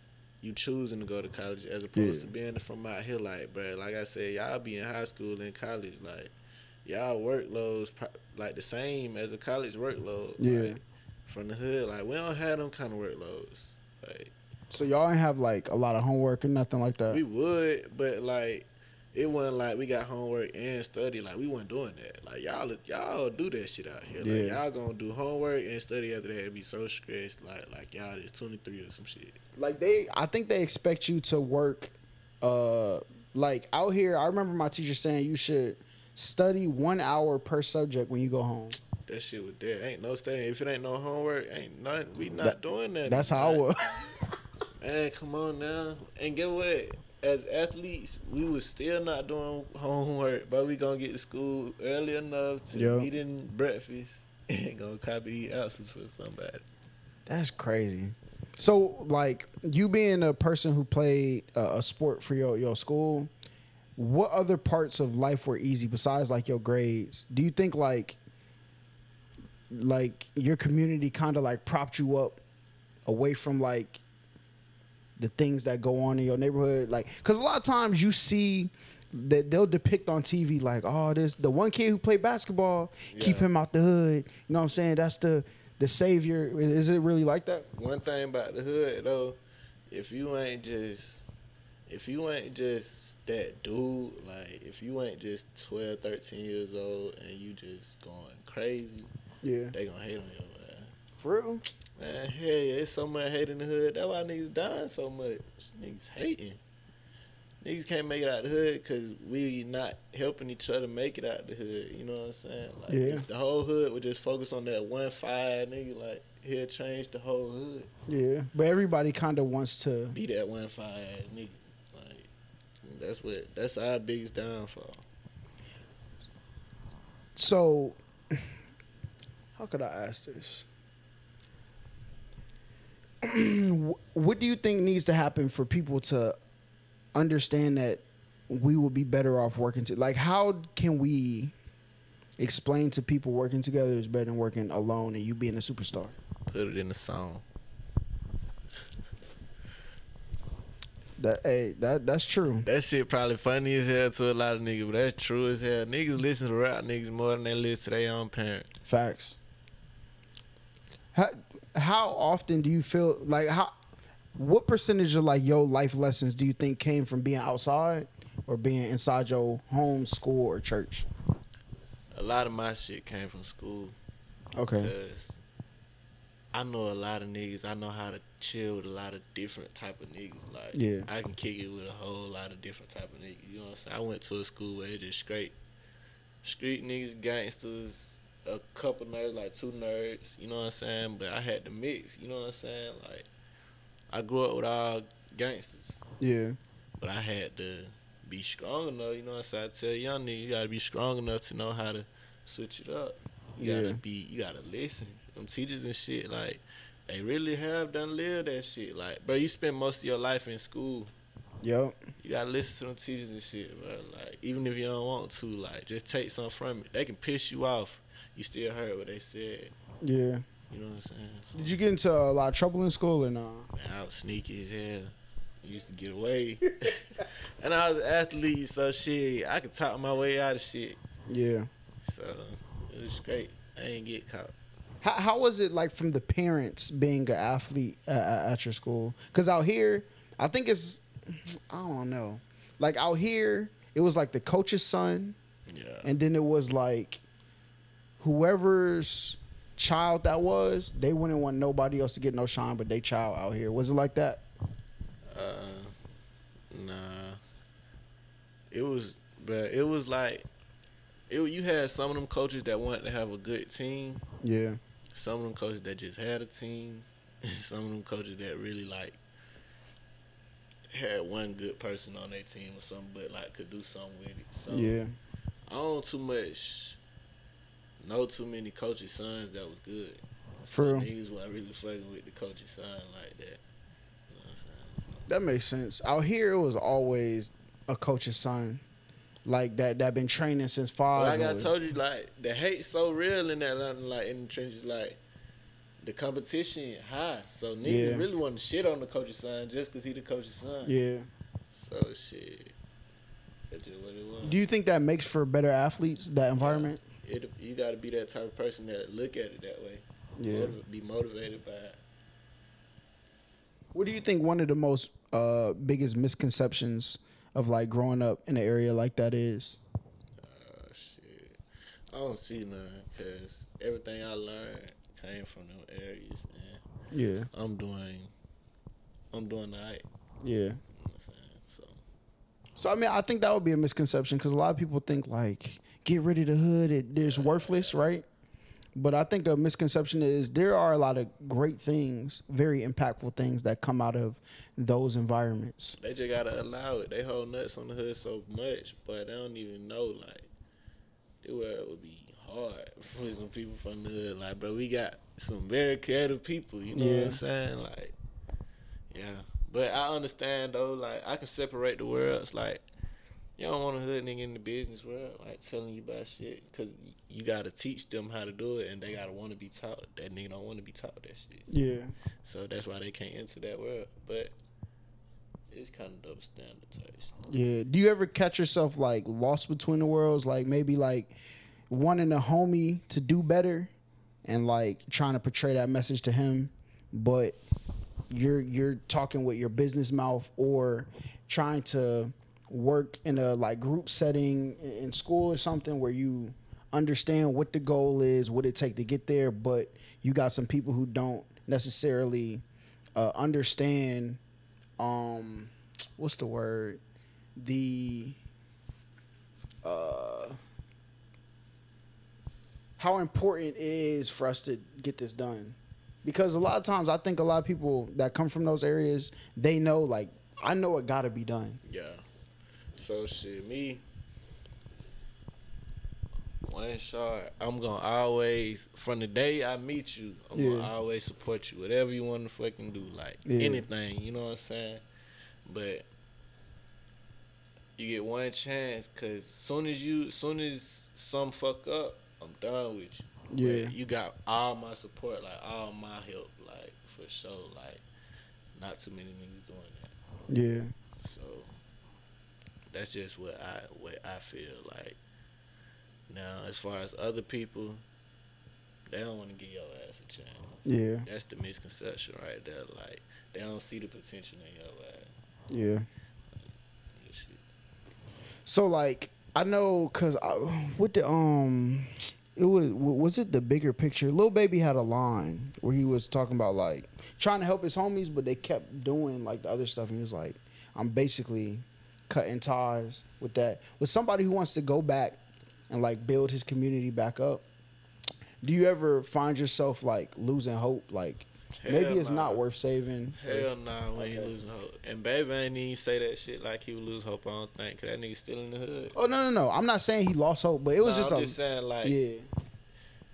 you choosing to go to college as opposed to being from out here. Like, bro, like I said, y'all be in high school and college, like, y'all workloads like the same as a college workload. Like, from the hood, like, we don't have them kind of workloads. Like, so y'all ain't have like a lot of homework or nothing like that? We would, but like, it wasn't like we got homework and study. Like, we weren't doing that. Like, y'all do that shit out here. Like, y'all gonna do homework and study after that and be so stressed. Like y'all is 23 or some shit. Like, I think they expect you to work, like, out here. I remember my teacher saying you should study 1 hour per subject when you go home. That shit was there. Ain't no studying. If it ain't no homework, ain't nothing. We not doing that. That's how I was. Man, come on now. And get what? As athletes, we was still not doing homework, but we gonna get to school early enough to eat in breakfast and gonna copy the answers for somebody. That's crazy. So, like, you being a person who played a sport for your school, what other parts of life were easy besides like your grades? Do you think like your community kind of like propped you up away from like the things that go on in your neighborhood? Like, because a lot of times you see that they'll depict on TV like, oh, this the one kid who played basketball, keep him out the hood. You know what I'm saying? That's the savior. Is it really like that? One thing about the hood though, if you ain't just that dude, like if you ain't just 12, 13 years old and you just going crazy, they gonna hate on your ass. For real? Man, hey, it's so much hate in the hood. That's why niggas dying so much. Niggas hating. Niggas can't make it out the hood because we not helping each other make it out the hood. You know what I'm saying? Like, if the whole hood would just focus on that 1 5 nigga, like, he'll change the whole hood. Yeah, but everybody kind of wants to be that 1 5 ass nigga. Like, that's our biggest downfall. So, how could I ask this? What do you think needs to happen for people to understand that we would be better off working like, how can we explain to people working together is better than working alone and you being a superstar? Put it in the song. That's true. That shit probably funny as hell to a lot of niggas, but that's true as hell. Niggas listen to rap niggas more than they listen to their own parents. Facts. How often do you feel like what percentage of like your life lessons do you think came from being outside or being inside your home, school, or church? A lot of my shit came from school. Okay. Because I know a lot of niggas. I know how to chill with a lot of different type of niggas. Like, yeah, I can kick it with a whole lot of different type of niggas. You know what I'm saying? I went to a school where it just straight street niggas, gangsters, a couple nerds, like 2 nerds. You know what I'm saying? But I had to mix. You know what I'm saying? Like, I grew up with all gangsters. Yeah. But I had to be strong enough. You know what I'm saying? I tell young niggas, you gotta be strong enough to know how to switch it up. You gotta listen. Them teachers and shit, like, they really have done live that shit. Like, bro, you spend most of your life in school. Yep. You gotta listen to them teachers and shit, bro. Like, even if you don't want to, like, just take something from it. They can piss you off. You still heard what they said. Yeah. You know what I'm saying? So, did you get into a lot of trouble in school or no? Man, I was sneaky as hell. Used to get away. And I was an athlete, so shit, I could talk my way out of shit. Yeah. So, it was great. I ain't get caught. How was it like from the parents being an athlete at your school? Because out here, I think it's, I don't know. Like out here, it was like the coach's son. Yeah. And then it was like whoever's child that was, they wouldn't want nobody else to get no shine but they child out here. Was it like that? Nah. It was, but it was like, you had some of them coaches that wanted to have a good team. Yeah. Some of them coaches that just had a team. Some of them coaches that really like had one good person on their team or something, but like could do something with it. So yeah. I don't know too many coaches' sons that was good. True. Some niggas wasn't really fucking with the coach's son like that. You know what I'm saying? So. That makes sense. Out here, it was always a coach's son. Like that been training since 5. Like I told you, like the hate so real in Atlanta, like in the trenches, like the competition high. So niggas really want to shit on the coach's son just because he the coach's son. Yeah. So shit, that's just what it was. Do you think that makes for better athletes? That environment? You got to be that type of person that look at it that way. Yeah. Be motivated by it. What do you think one of the most biggest misconceptions of like growing up in an area like that is? Shit, I don't see none because everything I learned came from them areas, and yeah, I'm doing alright. Yeah. You know what I'm saying? So I mean, I think that would be a misconception because a lot of people think like get rid of the hood, it's worthless, right? But I think a misconception is there are a lot of great things, very impactful things that come out of those environments. They just gotta allow it. They hold nuts on the hood so much, but they don't even know, like, the world would be hard for some people from the hood. Like, bro, we got some very creative people, you know what I'm saying? Like, yeah. But I understand, though, like, I can separate the worlds. Like, you don't want a hood nigga in the business world, like, telling you about shit, because you got to teach them how to do it, and they got to want to be taught. That nigga don't want to be taught that shit. Yeah. So that's why they can't enter that world. But it's kind of double standard type shit. Yeah. Do you ever catch yourself, like, lost between the worlds? Like, maybe, like, wanting a homie to do better and, like, trying to portray that message to him, but you're talking with your business mouth, or trying to work in a like group setting in school or something where you understand what the goal is, what it take to get there, but you got some people who don't necessarily understand what's the word, the how important it is for us to get this done. Because a lot of times I think a lot of people that come from those areas, they know, like, I know it gotta be done. Yeah. So shit, me, 1SHAARD, I'm gonna always, from the day I meet you, I'm gonna always support you. Whatever you want to fucking do, like anything, you know what I'm saying? But you get one chance, cause soon as some fuck up, I'm done with you. Yeah. But you got all my support, like all my help, like for sure. Like not too many niggas doing that. Yeah. So that's just what I feel like. Now, as far as other people, they don't want to give your ass a chance. Yeah. That's the misconception right there. Like, they don't see the potential in your ass. Yeah. Like, shit. So, like, I know, cause with the it was it the bigger picture? Lil Baby had a line where he was talking about like trying to help his homies, but they kept doing like the other stuff, and he was like, I'm basically cutting ties with that. With somebody who wants to go back and like build his community back up, do you ever find yourself like losing hope? Like maybe it's not worth saving. Hell nah, we ain't losing hope. And Baby ain't even say that shit like he would lose hope. I don't think, cause that nigga still in the hood. Oh no. I'm not saying he lost hope, but it was I'm just saying like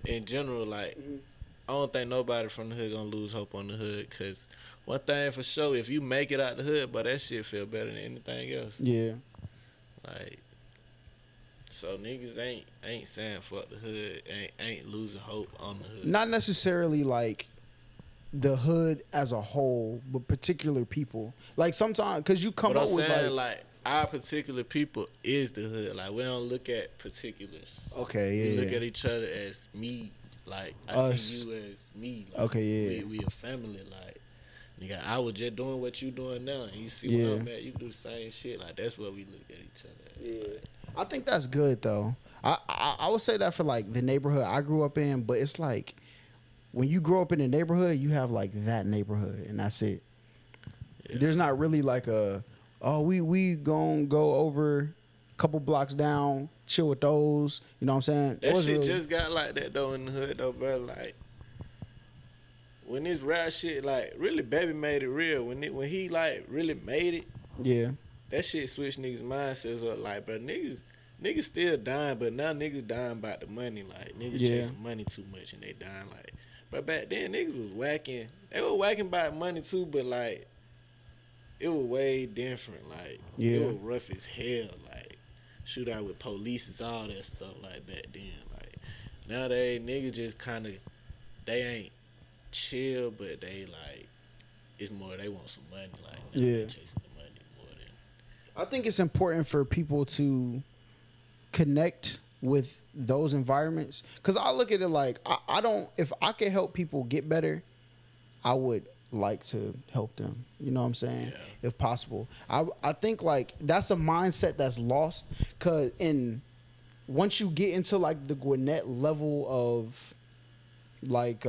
in general, like Mm-hmm. I don't think nobody from the hood gonna lose hope on the hood. Cause one thing for sure, if you make it out the hood, but that shit feel better than anything else. Yeah. Like. So niggas ain't saying fuck the hood, ain't losing hope on the hood. Not necessarily like the hood as a whole, but particular people. Like sometimes, cause you come up with like our particular people is the hood. Like we don't look at particulars. Okay, yeah. We look at each other as me. Like I see you as me. Like, okay, yeah. We a family. Like nigga, I was just doing what you doing now, and you see where I'm at. You can do the same shit. Like that's where we look at each other. Yeah. Like, I think that's good though. I would say that for like the neighborhood I grew up in, but it's like when you grow up in a neighborhood, you have like that neighborhood and that's it. Yeah. There's not really like we gonna go over a couple blocks down, chill with those. You know what I'm saying? That shit really just got like that though in the hood though, bro. Like when this rap shit, like really Baby made it real. When he like really made it. Yeah. That shit switched niggas' mindsets up. Like, bro, niggas still dying, but now niggas dying about the money. Like, niggas chasing money too much and they dying. Like, but back then niggas was whacking. They were whacking about money too, but like, it was way different. Like, it was rough as hell. Like, shootout with police and all that stuff. Like back then. Like, nowadays niggas just kind of, they ain't chill, but they like, it's more they want some money. Like, they chasing the money. I think it's important for people to connect with those environments because I look at it like I don't, if I can help people get better, I would like to help them. You know what I'm saying? Yeah. If possible. I think like that's a mindset that's lost because once you get into like the Gwinnett level of like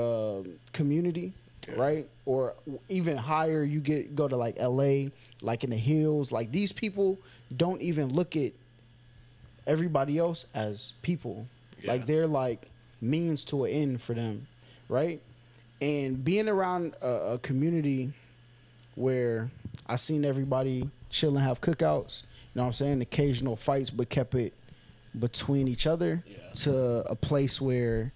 community, right? Or even higher, you go to like LA, like in the hills. Like these people don't even look at everybody else as people. Yeah. Like they're like means to an end for them, right? And being around a community where I seen everybody chill and have cookouts, you know what I'm saying? Occasional fights, but kept it between each other to a place where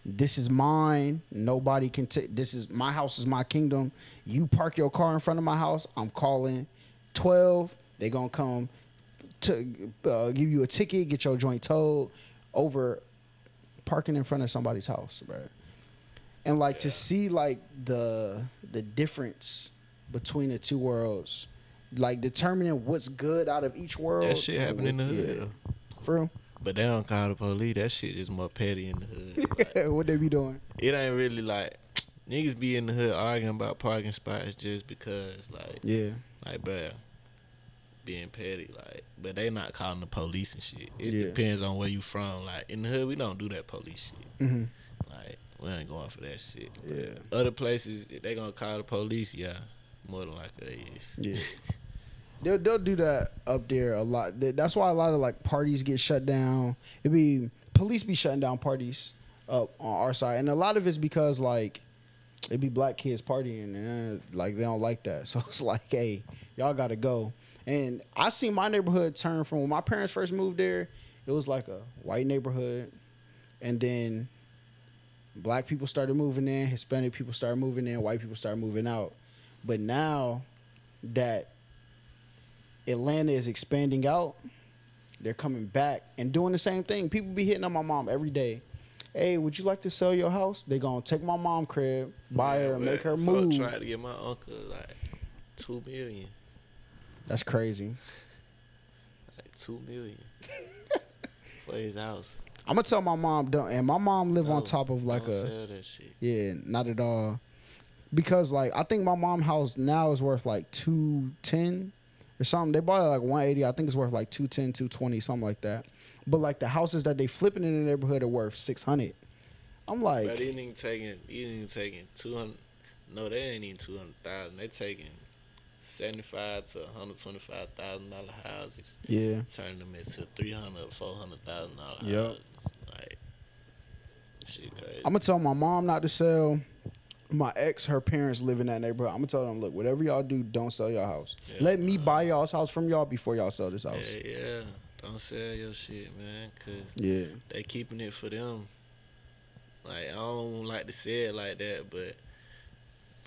this is mine. Nobody can take. This is my house. Is my kingdom. You park your car in front of my house. I'm calling 12. They gonna come to give you a ticket, get your joint towed over parking in front of somebody's house, bro. And like to see like the difference between the two worlds, like determining what's good out of each world. That shit happened in the hood. For real. But they don't call the police. That shit is more petty in the hood. Like, what they be doing? It ain't really like niggas be in the hood arguing about parking spots just because, like, like, bruh, being petty, like, but they not calling the police and shit. It depends on where you from. Like in the hood, we don't do that police shit. Mm-hmm. Like we ain't going for that shit. Yeah. Other places, if they gonna call the police, more than likely they is. Yeah. They'll do that up there a lot. That's why a lot of like parties get shut down. Police be shutting down parties up on our side, and a lot of it's because like it be black kids partying and like they don't like that. So it's like, hey, y'all gotta go. And I seen my neighborhood turn from when my parents first moved there. It was like a white neighborhood, and then black people started moving in, Hispanic people started moving in, white people started moving out. But now that Atlanta is expanding out, they're coming back and doing the same thing. People be hitting on my mom every day. Hey, would you like to sell your house? They gonna take my mom crib, buy her, make her move. Try to get my uncle like $2 million. That's crazy. Like $2 million for his house. I'm gonna tell my mom don't, and my mom live on top of like don't sell that shit. Yeah, not at all. Because like I think my mom's house now is worth like 210 or something. They bought it like 180. I think it's worth like 210, 220, something like that. But like the houses that they flipping in the neighborhood are worth 600. I'm like, but he ain't taking 200. No, they ain't even 200,000. They taking $75,000 to $125,000 houses. Yeah, turning them into $300,000, $400,000 yep. houses. Like shit crazy. I'm gonna tell my mom not to sell. My ex, her parents live in that neighborhood. I'm gonna tell them, look, whatever y'all do, don't sell your house. Yeah, let me buy y'all's house from y'all before y'all sell this house. Yeah. Don't sell your shit, man, cause they keeping it for them. Like I don't like to say it like that, but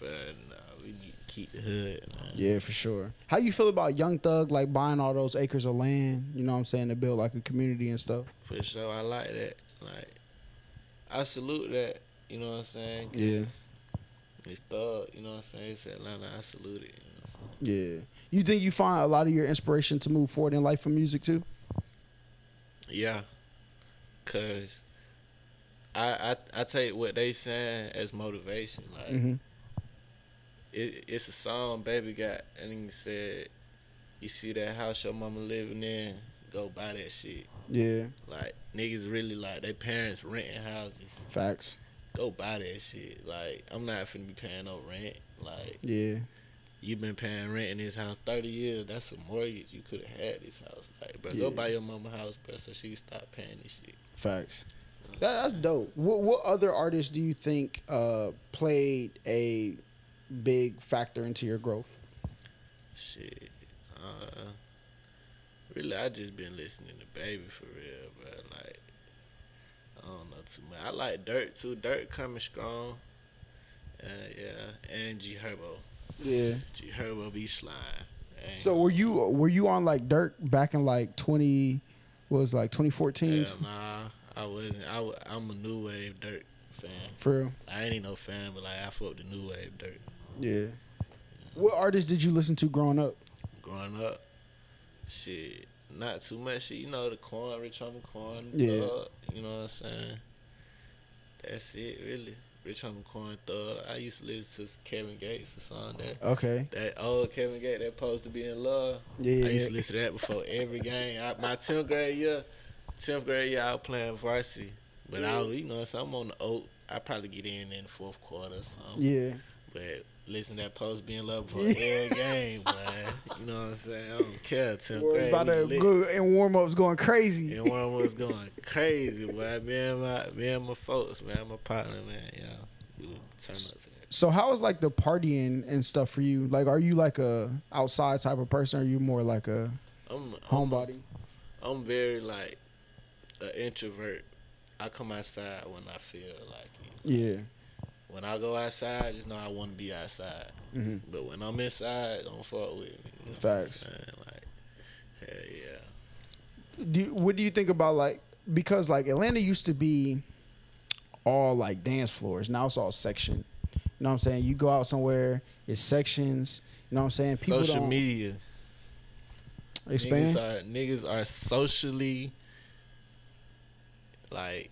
nah, we need to keep the hood, man. Yeah, for sure. How you feel about Young Thug like buying all those acres of land? You know what I'm saying, to build like a community and stuff. For sure, I like that. Like I salute that. You know what I'm saying? Yeah. It's Thug. You know what I'm saying? It's Atlanta. I salute it. You know what I'm saying? Yeah. You think you find a lot of your inspiration to move forward in life from music too? Yeah, cause I take what they saying as motivation. Like it's a song Baby got, and he said, "You see that house your mama living in? Go buy that shit." Yeah. Like niggas really like their parents renting houses. Facts. Go buy that shit. Like I'm not finna be paying no rent. Like you've been paying rent in this house 30 years. That's a mortgage. You could have had this house. Like, bro, go buy your mama house, bro, so she stop paying this shit. Facts. That's dope. What other artists do you think played a big factor into your growth? Shit. Really, I just been listening to Baby for real, bro. Like, I don't know too much. I like Dirt, too. Dirt coming strong. And G Herbo. Yeah. G Herbo be slime. So were you on like Dirt back in like 2014? Hell nah, I wasn't. I'm a new wave Dirt fan. For real? I ain't no fan, but like I fuck the new wave Dirt. Yeah. What artists did you listen to growing up? Growing up, shit, not too much shit. You know the Corn, Rich Homie Corn. Yeah. Thug, you know what I'm saying? That's it, really. Rich Homie Corn, Thug. I used to listen to Kevin Gates, the song that old Kevin Gates that supposed to be in love. Yeah. I used to listen to that before every game. My 10th grade year, I was playing varsity, but I'm on the Oak. I probably get in the fourth quarter or something. Yeah. But listen to that post be in love before every game, boy. You know what I'm saying? I don't care. 10th grade. About to go and warm ups going crazy. And warm ups going crazy, boy. Me and my folks, man, my partner, man, we would turn up to that. So how is like the partying and stuff for you? Like, are you like a outside type of person, or are you more like a homebody? I'm very like an introvert. I come outside when I feel like it. Yeah. When I go outside, just know I want to be outside. Mm-hmm. But when I'm inside, don't fuck with me. You know Facts. Like, hell yeah. What do you think about like, because like Atlanta used to be all like dance floors. Now it's all section. You know what I'm saying? You go out somewhere, it's sections. You know what I'm saying? People Social media. Expand? Niggas are socially, like,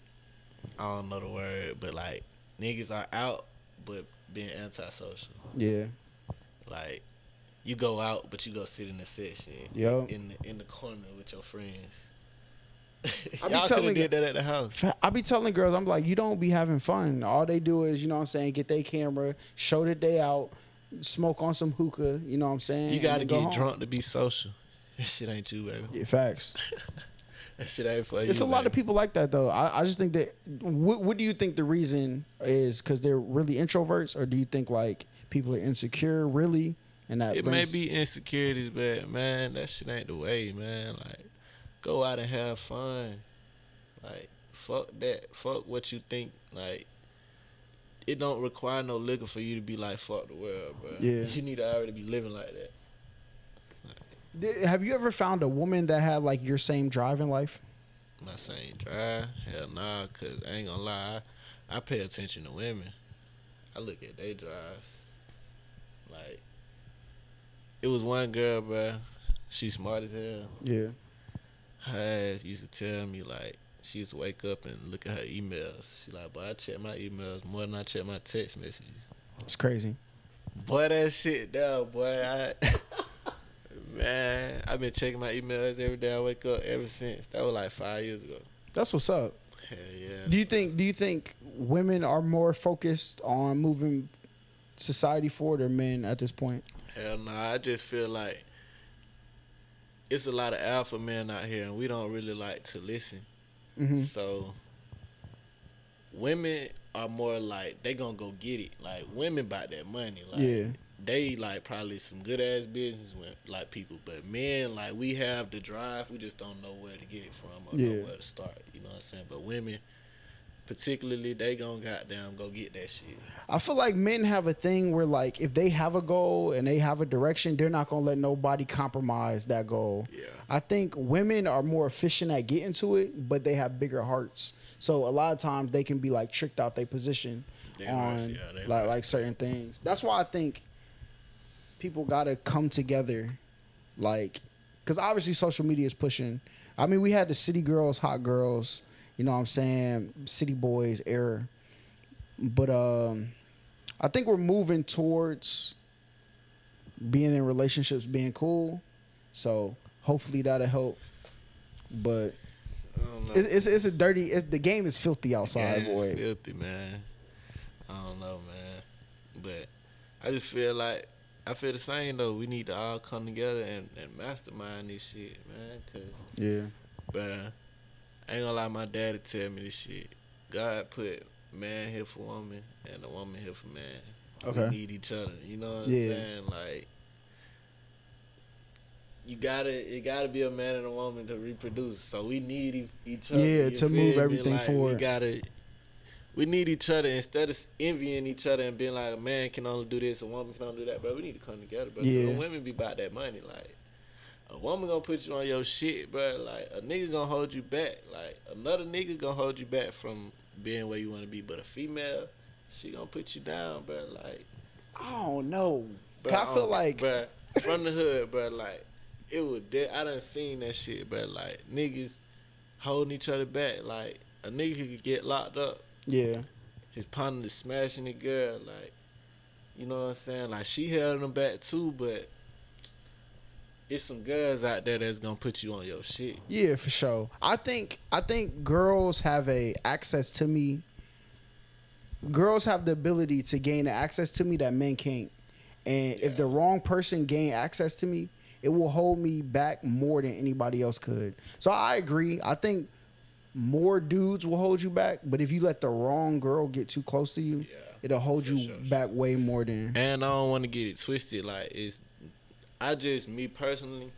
I don't know the word, but like, niggas are out, but being antisocial. Yeah. Like, you go out, but you go sit in the section. Yep. In the corner with your friends. Y'all could have did that at the house. I be telling girls, I'm like, you don't be having fun. All they do is, you know what I'm saying, get their camera, show that they out, smoke on some hookah, you know what I'm saying? You got to get drunk to be social. That shit ain't you, baby. Yeah, facts. That shit ain't for you. It's a lot of people like that, though. I just think that, what do you think the reason is? Because they're really introverts, or do you think, like, people are insecure, really? And that it may be insecurities, but, man, that shit ain't the way, man. Like, go out and have fun. Like, fuck that. Fuck what you think. Like, it don't require no liquor for you to be like, fuck the world, bro. Yeah. You need to already be living like that. Have you ever found a woman that had like your same drive in life? My same drive? Hell nah, cause I ain't gonna lie, I pay attention to women. I look at their drives. Like, it was one girl, bro. She smart as hell. Yeah. Her ass used to tell me, like, she used to wake up and look at her emails. She like, boy, I check my emails more than I check my text messages. It's crazy. Boy, that shit there, boy. Man, I've been checking my emails every day I wake up ever since. That was like 5 years ago. That's what's up. Hell yeah. Do you think women are more focused on moving society forward or men at this point? Hell no, I just feel like it's a lot of alpha men out here, and we don't really like to listen. Mm-hmm. So women are more like, they gonna go get it. Like, women about that money. Like, Yeah. they like probably some good ass business with like people, but men, like, we have the drive, we just don't know where to get it from or know where to start. You know what I'm saying? But women, particularly, they gonna goddamn go get that shit. I feel like men have a thing where, like, if they have a goal and they have a direction, they're not gonna let nobody compromise that goal. Yeah. I think women are more efficient at getting to it, but they have bigger hearts. So a lot of times they can be like tricked out their position on like certain things. That's why I think people gotta come together, like, because obviously social media is pushing. I mean, we had the city girls, hot girls, you know what I'm saying, city boys era, but I think we're moving towards being in relationships, being cool. So hopefully that'll help. But it's a dirty. The game is filthy outside, boy. It's filthy, man. I don't know, man. But I just feel like, I feel the same though. We need to all come together and mastermind this shit, man. Cause bruh, I ain't gonna lie, my daddy tell me this shit. God put man here for woman and a woman here for man. Okay. We need each other. You know what I'm saying? Like, it gotta be a man and a woman to reproduce. So we need each other. Yeah, to move everything like, forward. We need each other instead of envying each other and being like, a man can only do this, a woman can only do that, bro. We need to come together, bro. Yeah. The women be about that money. Like, a woman gonna put you on your shit, bro. Like, a nigga gonna hold you back. Like, another nigga gonna hold you back from being where you want to be. But a female, she gonna put you down, bro. Like, I don't know. Bro, I feel like, bro, from the hood, bro, like, it was dead. I done seen that shit, bro. Like, niggas holding each other back. Like, a nigga could get locked up. Yeah. His partner is smashing the girl. Like, you know what I'm saying? Like, she held him back too, but it's some girls out there that's gonna put you on your shit. Yeah, for sure. I think girls have access to me. Girls have the ability to gain access to me that men can't. And if the wrong person gain access to me, it will hold me back more than anybody else could. So I agree. I think more dudes will hold you back, but if you let the wrong girl get too close to you, it'll hold you back way more than. And I don't want to get it twisted. Like, me personally,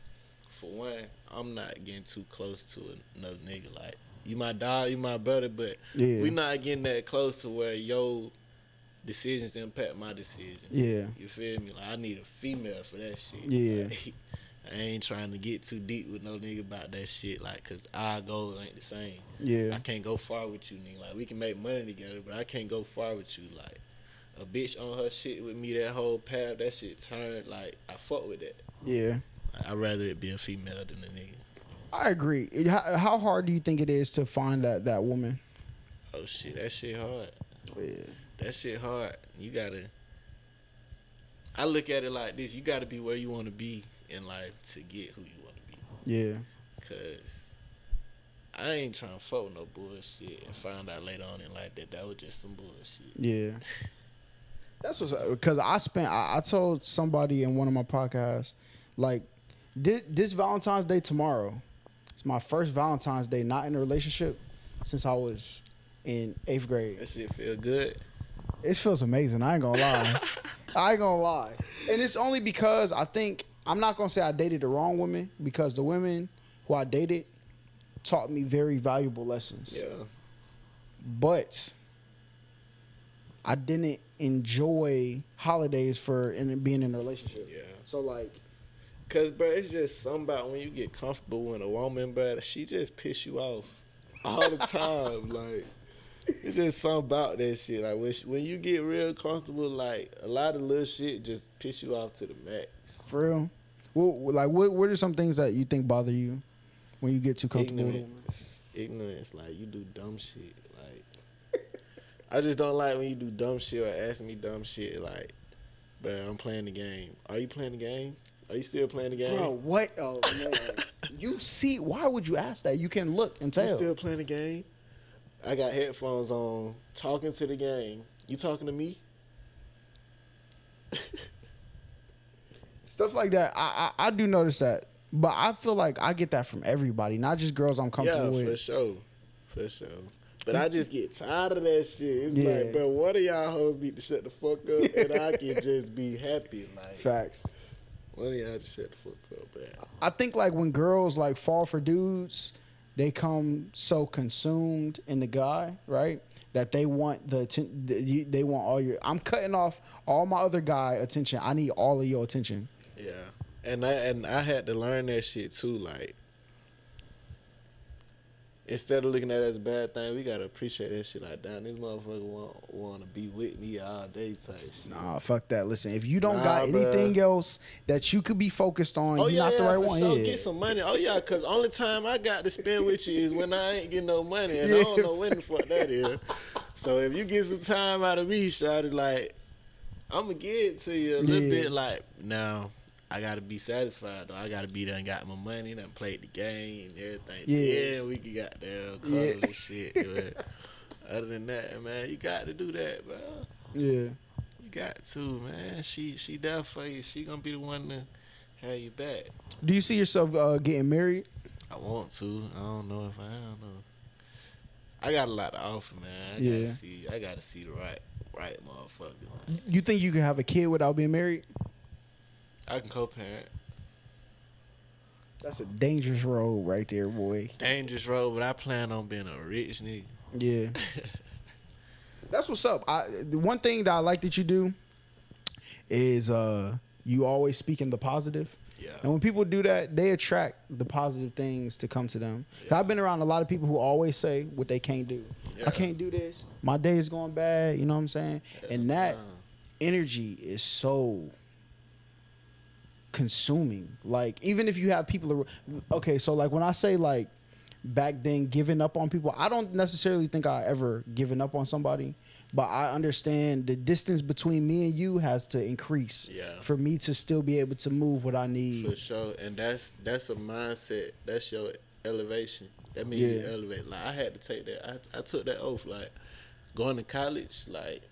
for one, I'm not getting too close to another nigga. Like, you my dog, you my brother, but we not getting that close to where your decisions impact my decisions. Yeah. You feel me? Like, I need a female for that shit. Yeah. Like, I ain't trying to get too deep with no nigga about that shit, like, cause our goals ain't the same. Yeah. I can't go far with you, nigga. Like, we can make money together, but I can't go far with you. Like, a bitch on her shit with me that whole path, that shit turned, like, I fuck with that. Yeah. Like, I'd rather it be a female than a nigga. I agree. How hard do you think it is to find that woman? Oh shit, that shit hard. Yeah. That shit hard. I look at it like this: you gotta be where you want to be in life to get who you want to be. Yeah. Cause I ain't trying to fuck with no bullshit and find out later on in life that was just some bullshit. Yeah. That's what's, because I told somebody in one of my podcasts, like, this Valentine's Day tomorrow, it's my first Valentine's Day not in a relationship since I was in 8th grade. That shit feel good. It feels amazing. I ain't gonna lie. I ain't gonna lie. And it's only because I think, I'm not gonna say I dated the wrong women, because the women who I dated taught me very valuable lessons. Yeah. but I didn't enjoy holidays for being in a relationship. Yeah. So like, Cause bro, it's just something about when you get comfortable with a woman, bro, she just piss you off all the time. Like, it's just something about that shit. Like when you get real comfortable, like a lot of little shit just piss you off to the max. for real. Well, like what are some things that you think bother you when you get too comfortable with a woman? Ignorance, like you do dumb shit. Like I just don't like when you do dumb shit or ask me dumb shit. Like, bro, I'm playing the game. Are you playing the game? Are you still playing the game? Bro, what? Oh man, you see? Why would you ask that? You can look and tell. You still playing the game? I got headphones on, talking to the game. You talking to me? Stuff like that. I do notice that, but I feel like I get that from everybody, not just girls I'm comfortable with. Yeah, for sure. But I just get tired of that shit. It's Yeah. like, bro, one of y'all hoes need to shut the fuck up, and I can just be happy. Like, Facts. one of y'all just shut the fuck up, man. I think like when girls like fall for dudes, they come so consumed in the guy, right? That they want they want all your. I'm cutting off all my other guy attention. I need all of your attention. Yeah, and I had to learn that shit too. Like, instead of looking at it as a bad thing, we gotta appreciate that shit. Like, damn, this motherfucker want to be with me all day type shit. Nah, fuck that. Listen, if you don't got anything else that you could be focused on, you're not the right one. Sure. Yeah, Get some money. Oh yeah, cause only time I got to spend with you is when I ain't getting no money, and I don't know when the fuck that is. So if you get some time out of me, shawty, like, I'm gonna give it to you a little bit. Like, now I gotta be satisfied though. I gotta be there and got my money and played the game and everything. Yeah, we can got there cuddle and shit. But other than that, man, you got to do that, bro. yeah. You got to, man. She there for you. She gonna be the one to have you back. Do you see yourself getting married? I want to. I don't know if I don't know. I got a lot to offer, man. I gotta see the right motherfucker. You think you can have a kid without being married? I can co-parent. That's a dangerous road right there, boy. Dangerous road, but I plan on being a rich nigga. Yeah. That's what's up. The one thing that I like that you do is you always speak in the positive. Yeah. And when people do that, they attract the positive things to come to them. 'Cause I've been around a lot of people who always say what they can't do. Yeah. I can't do this. My day is going bad. You know what I'm saying? And that energy is so consuming. Like, even if you have people, okay, so like when I say like back then giving up on people, I don't necessarily think I ever given up on somebody, but I understand the distance between me and you has to increase for me to still be able to move what I need. For sure. And that's a mindset. That's your elevation. That means you elevate. Like, I had to take that. I took that oath. Like, going to college, like,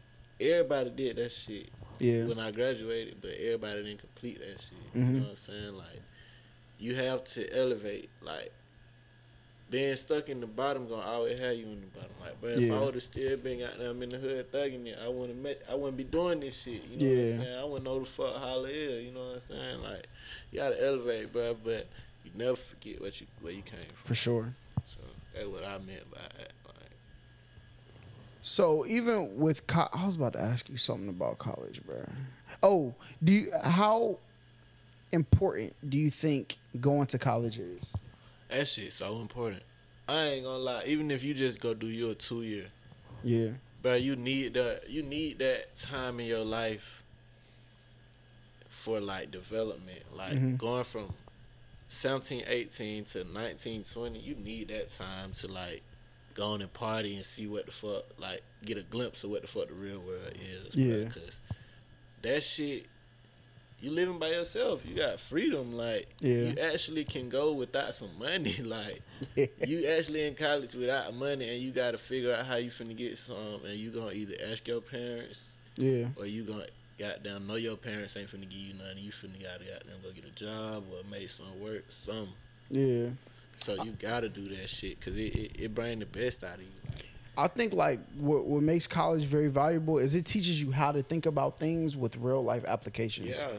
everybody did that shit when I graduated, but everybody didn't complete that shit. You know what I'm saying? Like, you have to elevate. Like, being stuck in the bottom gonna always have you in the bottom. Like, but if I would have still been out there, I'm in the hood thugging it, I wouldn't be doing this shit. You know what I'm saying? I wouldn't know the fuck holla is. You know what I'm saying? Like, you gotta elevate, bro. But you never forget where you came from. For sure. So that's what I meant by that. Like, so even with I was about to ask you something about college, bro. Oh, how important do you think going to college is? that shit's so important. I ain't gonna lie. Even if you just go do your 2 year, bro, you need that time in your life for like development. Like going from 17, 18 to 19, 20, you need that time to like go on and party and see what the fuck, like get a glimpse of what the fuck the real world is. Because that shit, you living by yourself. You got freedom. Like, you actually can go without some money. Like, you actually in college without money, and you got to figure out how you finna get some. And you gonna either ask your parents, or you gonna goddamn know your parents ain't finna give you nothing. You finna goddamn go get a job or make some work, something. Yeah. So you gotta do that shit because it bring the best out of you. I think like what makes college very valuable is it teaches you how to think about things with real life applications. Yeah,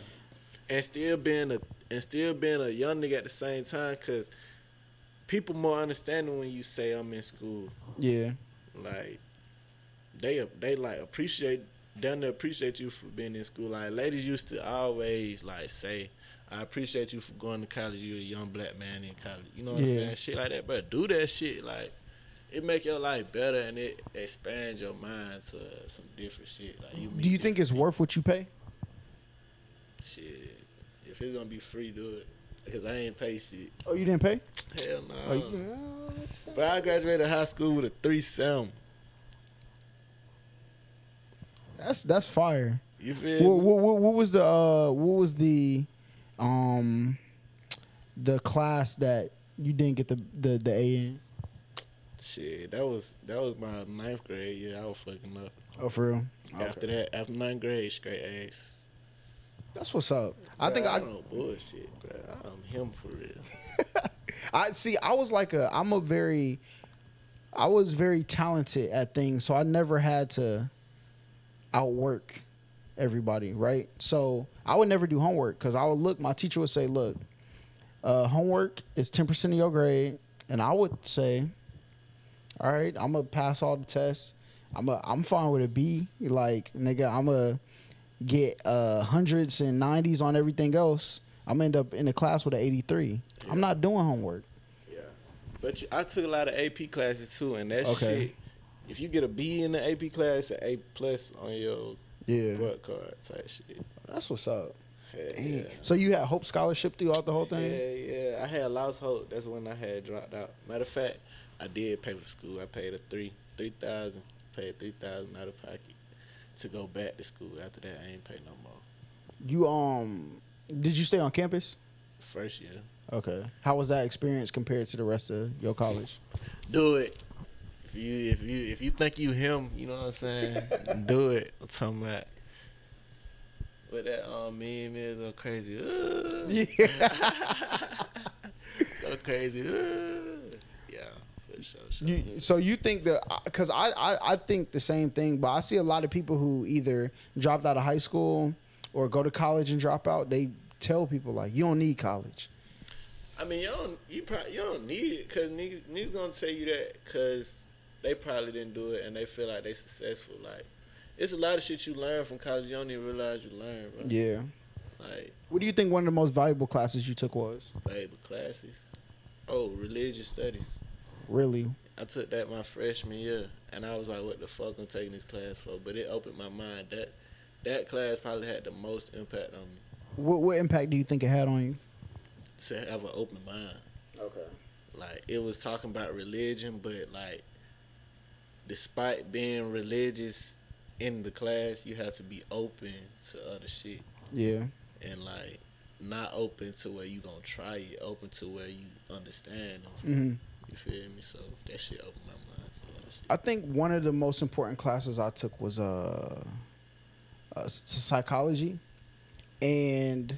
and still being a young nigga at the same time, because people more understanding when you say I'm in school. Yeah. like they like appreciate them to appreciate you for being in school. Like ladies used to always like say, I appreciate you for going to college. You're a young black man in college. You know what I'm saying? Shit like that, bro. Do that shit. Like, it make your life better and it expands your mind to some different shit. Like, do you think it's worth what you pay? Shit. If it's gonna be free, do it. Because I ain't pay shit. Oh, you didn't pay? Hell no. Oh, yeah. But I graduated high school with a 3.7. That's fire. You feel me? What was the class that you didn't get the A in? Shit, that was my 9th grade year. I was fucking up. Oh, for real? After that, after 9th grade, straight A's. That's what's up. Bro, I think I don't bullshit, bro. I'm him for real. I was very talented at things, so I never had to outwork everybody, right? So I would never do homework because my teacher would say, look, homework is 10% of your grade. And I would say, all right, I'm going to pass all the tests. I'm fine with a B. Like, nigga, I'm going to get hundreds and 90s on everything else. I'm end up in the class with an 83. Yeah. I'm not doing homework. Yeah. But I took a lot of AP classes too, and that shit, if you get a B in the AP class, an A+ on your report card type shit. That's what's up. Yeah. So you had Hope Scholarship throughout the whole thing? Yeah. I had lost hope. That's when I had dropped out. Matter of fact, I did pay for school. I paid $3,000. Paid $3,000 out of pocket to go back to school. After that, I ain't pay no more. You did you stay on campus? First year. Okay. How was that experience compared to the rest of your college? Do it. If you think you him, you know what I'm saying? Do it. I'm talking about. But that meme is go crazy. Yeah. Go crazy. Yeah. Sure. So you think that, because I think the same thing, but I see a lot of people who either dropped out of high school or go to college and drop out. They tell people like, you don't need college. I mean, you don't need it because niggas gonna tell you that because they probably didn't do it and they feel like they successful. Like, it's a lot of shit you learn from college you don't even realize you learn, bro. Yeah. Like, what do you think one of the most valuable classes you took was? Valuable classes? Oh, religious studies. Really? I took that my freshman year, and I was like, what the fuck I'm taking this class for? But it opened my mind. That class probably had the most impact on me. What impact do you think it had on you? To have an open mind. Okay. Like, it was talking about religion, but, like, despite being religious in the class, you have to be open to other shit. Yeah. And, like, not open to where you gonna try it, open to where you understand. Mm-hmm. You feel me? So that shit opened my mind. I think one of the most important classes I took was psychology and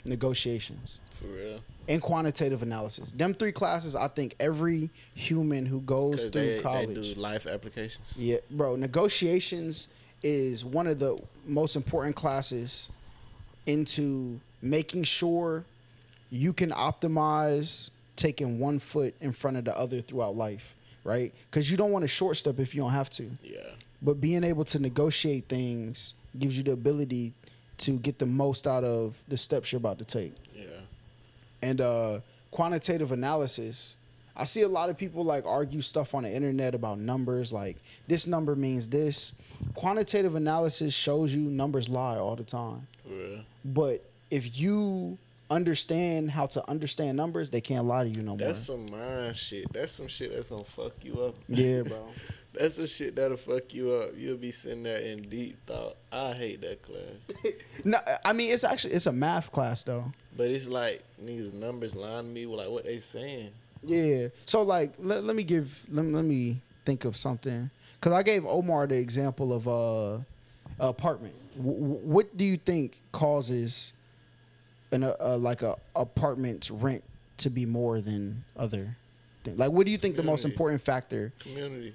negotiations. For real? And quantitative analysis. Them 3 classes, I think every human who goes through college. They do life applications. Yeah, bro. Negotiations is one of the most important classes into making sure you can optimize taking one foot in front of the other throughout life, right? Because you don't want to short step if you don't have to. Yeah. But being able to negotiate things gives you the ability to get the most out of the steps you're about to take. Yeah. And quantitative analysis, I see a lot of people like argue stuff on the internet about numbers, like this number means this. Quantitative analysis shows you numbers lie all the time. Yeah. But if you understand how to understand numbers, they can't lie to you no more. That's some mind shit. That's some shit that's gonna fuck you up. Yeah, bro. That's some shit that'll fuck you up. You'll be sitting there in deep thought. I hate that class. No, I mean it's a math class though. But it's like niggas numbers lying to me with like what they saying. Yeah. So like let me think of something, because I gave Omar the example of an apartment. What do you think causes an apartment's rent to be more than other things? Like, what do you think the most important factor? Community.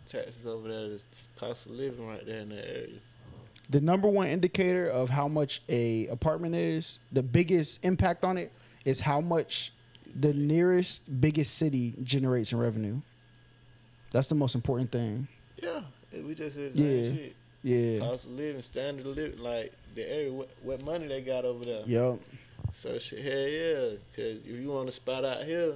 Taxes over there. The cost of living right there in that area. The number one indicator of how much a apartment is, the biggest impact on it, is how much The nearest biggest city generates in revenue. That's the most important thing. Yeah, we just said the same shit. Yeah. Cost of living, standard of living, like the area, what money they got over there. Yep. So shit, hell yeah. Cause if you want a spot out here,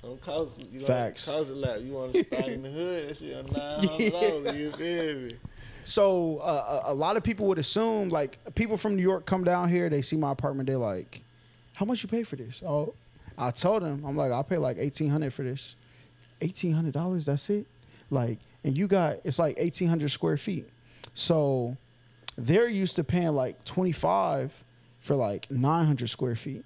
don't cost you Facts. Cost a lot. You want a spot in the hood, that shit on $900. You feel me? So a lot of people would assume, like, people from New York come down here, they see my apartment, they're like, "How much you pay for this?" Oh, I told them, I'm like, "I'll pay like $1,800 for this." $1,800, that's it? Like, and you got, it's like 1,800 square feet. So they're used to paying like 25 for like 900 square feet.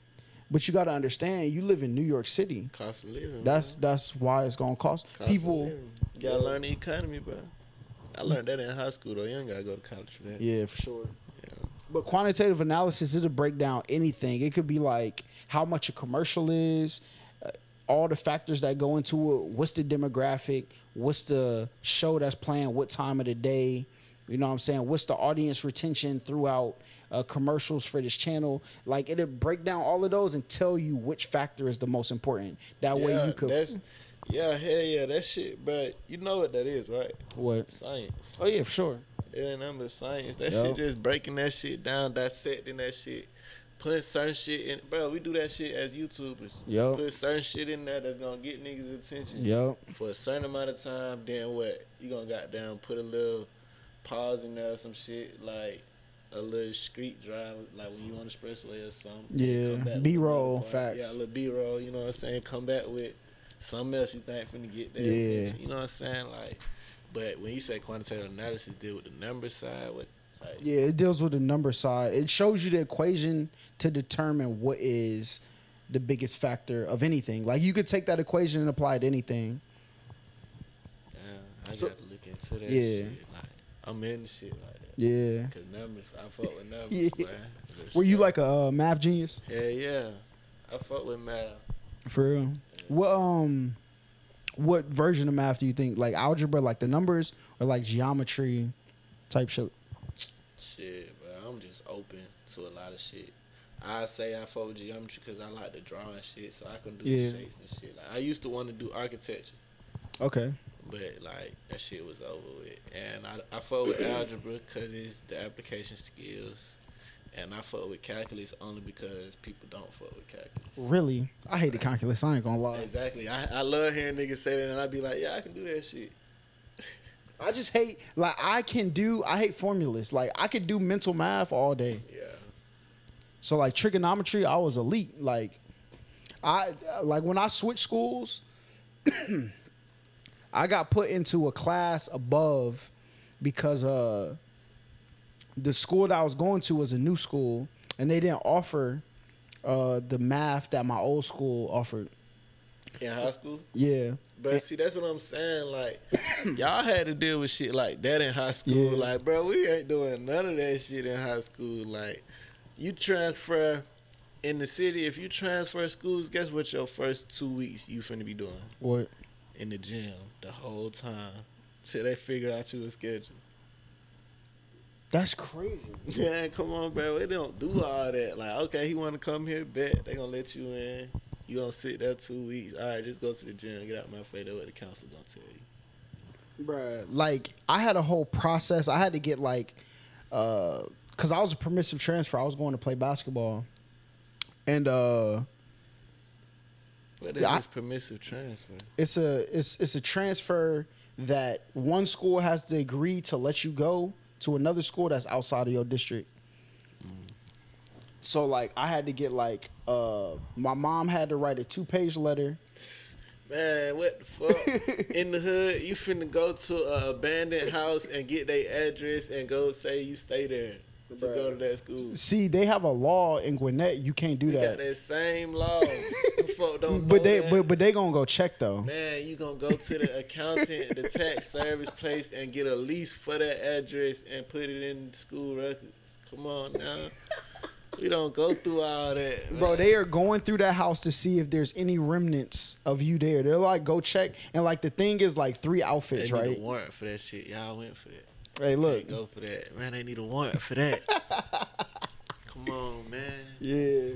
But you got to understand, you live in New York City. Cost of living. That's why it's gonna cost people. You gotta learn the economy, bro. I learned that in high school though. You ain't gotta go to college for that. Yeah, for sure. Yeah. But quantitative analysis, it'll break down anything. It could be like how much a commercial is, all the factors that go into it. What's the demographic? What's the show that's playing? What time of the day? You know what I'm saying? What's the audience retention throughout commercials for this channel? Like, it'll break down all of those and tell you which factor is the most important. That way you could. Yeah, hell yeah, that shit, bro. You know what that is, right? What? Science. Oh yeah, for sure. It ain't nothing but science. That shit just breaking that shit down, dissecting that shit, putting certain shit in. Bro, we do that shit as YouTubers. Yep. Put certain shit in there that's gonna get niggas' attention. Yep. For a certain amount of time. Then what? You gonna goddamn put a little pause in there or some shit, like a little street drive, like when you on the expressway or something. Yeah. B-roll, facts. Yeah, a little B-roll. You know what I'm saying? Come back with something else you think finna get there. Yeah. You know what I'm saying? Like, but when you say quantitative analysis, deal with the number side. What? Like, Yeah, it deals with the number side. It shows you the equation to determine what is the biggest factor of anything. Like, you could take that equation and apply it to anything. I gotta look into that Yeah. shit. Like, I'm in the shit like that. Yeah. Cause numbers, I fuck with numbers, Yeah. man. Were you like a math genius? Hell yeah, I fuck with math. For real? Yeah. What version of math do you think? Like algebra, like the numbers, or like geometry type shit? Shit, bro. I'm just open to a lot of shit. I say I fuck with geometry because I like to draw and shit, so I can do the shapes and shit. Like, I used to want to do architecture. Okay. But, like, that shit was over with. And I fuck with algebra because it's the application skills. And I fuck with calculus only because people don't fuck with calculus. Really? I hate the calculus. I ain't gonna lie. Exactly. I love hearing niggas say that, and I be like, yeah, I can do that shit. I just hate, like, I hate formulas. Like, I could do mental math all day. Yeah. So, like, trigonometry, I was elite. Like when I switched schools, I got put into a class above because the school that I was going to was a new school, and they didn't offer the math that my old school offered. In high school? Yeah. But see, that's what I'm saying. Like, y'all had to deal with shit like that in high school. Yeah. Like, bro, we ain't doing none of that shit in high school. Like, you transfer in the city, if you transfer schools, guess what your first 2 weeks you finna be doing? What? In the gym the whole time till they figure out your schedule. That's crazy. Yeah, come on, bro. They don't do all that. Like, okay, he want to come here, bet. They gonna let you in. You gonna sit there 2 weeks. All right, just go to the gym. Get out my face. That's what the counselor gonna tell you. Bruh, like, I had a whole process. I had to get, like, because I was a permissive transfer. I was going to play basketball. And, What is permissive transfer? It's a transfer that one school has to agree to let you go to another school that's outside of your district. So, like, I had to get, like, my mom had to write a 2-page letter. Man, what the fuck? In the hood, you finna go to an abandoned house and get their address and go say you stay there to go to that school. See, they have a law in Gwinnett. You can't do You that. got that same law. The fuck don't But know that. but they gonna go check though. Man, you gonna go to the accountant, the tax service place, and get a lease for that address and put it in school records. Come on now. We don't go through all that, man. Bro, they are going through that house to see if there's any remnants of you there. They're like, go check. And, like, the thing is, like, 3 outfits, they need right? a warrant for that shit. Y'all went for that. Hey, look. Can't go for that. Man, they need a warrant for that. Come on, man. Yeah.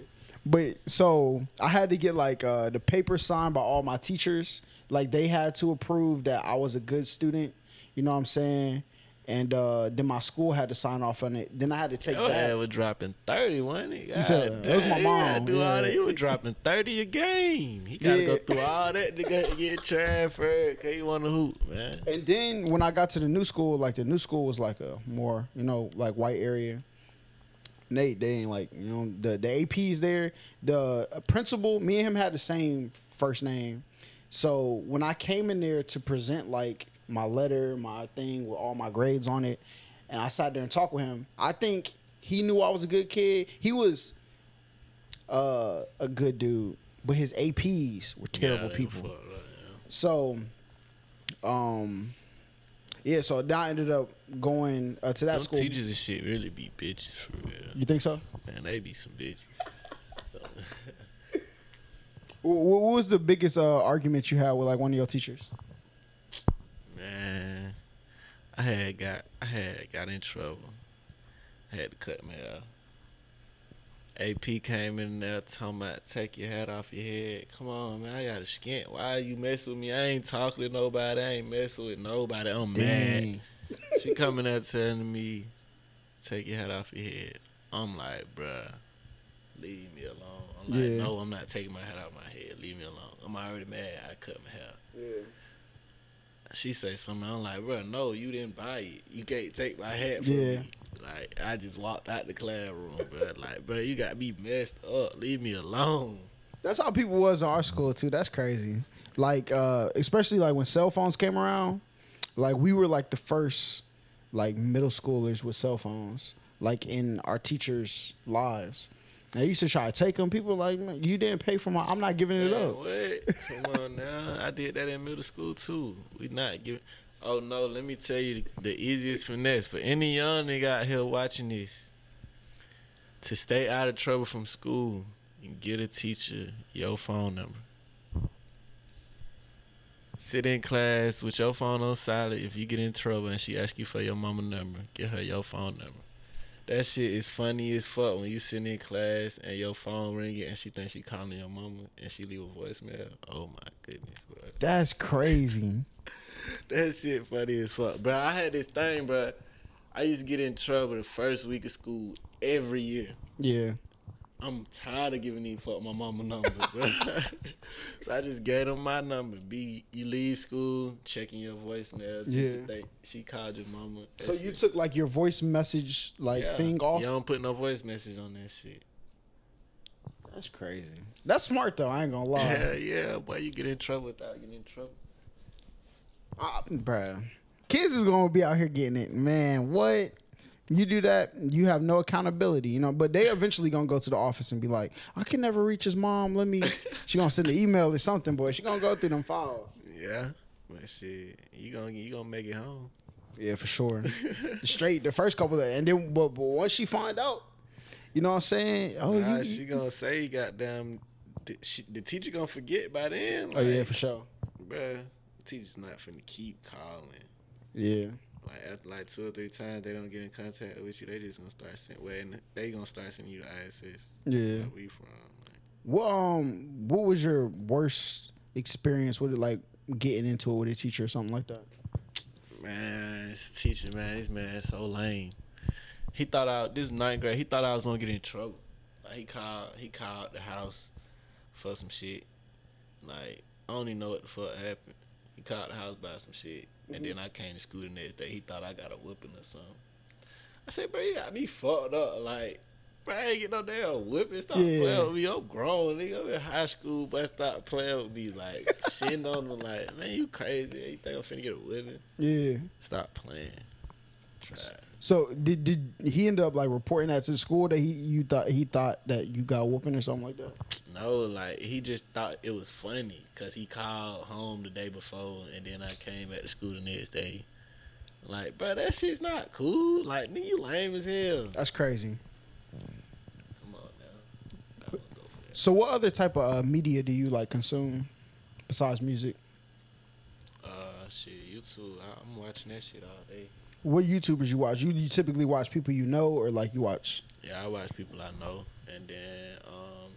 But so I had to get like the paper signed by all my teachers. Like they had to approve that I was a good student. You know what I'm saying? And then my school had to sign off on it. Then I had to take Your that. ass was dropping 30, wasn't he? You said, it was my mom. Do all that. You were dropping 30 a game. He got to go through all that to get transferred because he want to hoop, man. And then when I got to the new school, like the new school was like a more, like white area. They ain't like, the APs there, the principal, me and him had the same first name. So when I came in there to present like my letter, my thing with all my grades on it, and I sat there and talked with him, I think he knew I was a good kid. He was a good dude, but his APs were terrible people. So, yeah, so then I ended up going to that school. Teachers and shit really be bitches for real. You think so? Man, they be some bitches. What was the biggest argument you had with like one of your teachers? Man, I had got in trouble. I had to cut my hair. AP came in there talking about take your hat off your head. Come on, man, I got a skint. Why you messing with me? I ain't talking to nobody. I ain't messing with nobody. I'm mad. She coming there telling me take your hat off your head. I'm like, bruh, leave me alone. I'm like, no, I'm not taking my hat off my head. Leave me alone. I'm already mad. I cut my hair. Yeah. She say something. I'm like, bro, no, you didn't buy it. You can't take my hat from me. Like, I just walked out the classroom, bro. Like, bro, you got me messed up. Leave me alone. That's how people was in our school too. That's crazy. Like, especially like when cell phones came around. Like, we were like the first, like middle schoolers with cell phones, like in our teachers' lives. I used to try to take them. People were like, man, you didn't pay for my. I'm not giving it up. What? Come on now. I did that in middle school too. We not giving. Oh no, let me tell you the easiest finesse for any young nigga out here watching this. To stay out of trouble from school, you can get a teacher your phone number. Sit in class with your phone on silent. If you get in trouble and she asks you for your mama number, get her your phone number. That shit is funny as fuck when you sitting in class and your phone ringing and she thinks she calling your mama and she leave a voicemail. Oh my goodness, bro. That's crazy. That shit funny as fuck. Bro, I had this thing, bro. I used to get in trouble the first week of school every year. Yeah. I'm tired of giving these fuck my mama number, bro. So I just gave them my number. You leave school, checking your voicemail. Yeah. Think she called your mama. So you took like your voice message thing off? You don't put no voice message on that shit. That's crazy. That's smart though. I ain't gonna lie. Yeah, boy, you get in trouble without getting in trouble. Bruh. Kids is gonna be out here getting it. Man, what? You do that, you have no accountability, but they eventually gonna go to the office and be like, I can never reach his mom. She gonna send an email or something, boy. She gonna go through them files. Yeah, but shit, you gonna make it home. Yeah, for sure. Straight the first couple of, and then but once she find out, you know what I'm saying? Oh, she gonna say, goddamn, the teacher gonna forget by then. Oh yeah, for sure. Bruh, the teacher's not finna keep calling. Yeah. Like after 2 or 3 times they don't get in contact with you, they just gonna start sending. They gonna start sending you the ISS. Yeah. Where we from? What was your worst experience with it? Like getting into it with a teacher or something like that? Man, this teacher, man, this man is so lame. He thought this is 9th grade. He thought I was gonna get in trouble. Like he called the house for some shit. Like I don't even know what the fuck happened. He called the house about some shit. And then I came to school the next day. He thought I got a whooping or something. I said, bro, you got me fucked up. Like, bro, I ain't get no damn whipping. Stop playing with me. I'm grown. Nigga, I'm in high school, but stop playing with me. Like, shitting on him. Like, man, you crazy. You think I'm finna get a whipping? Yeah. Stop playing. Try. So, did he end up, like, reporting that to the school that he thought that you got a whooping or something like that? No, like, he just thought it was funny because he called home the day before and then I came back to school the next day. Like, bro, that shit's not cool. Like, nigga, you lame as hell. That's crazy. Come on now. Go for that. So what other type of media do you, like, consume besides music? Shit, YouTube. I'm watching that shit all day. What YouTubers you watch? You typically watch people you know or, like, you watch? Yeah, I watch people I know. And then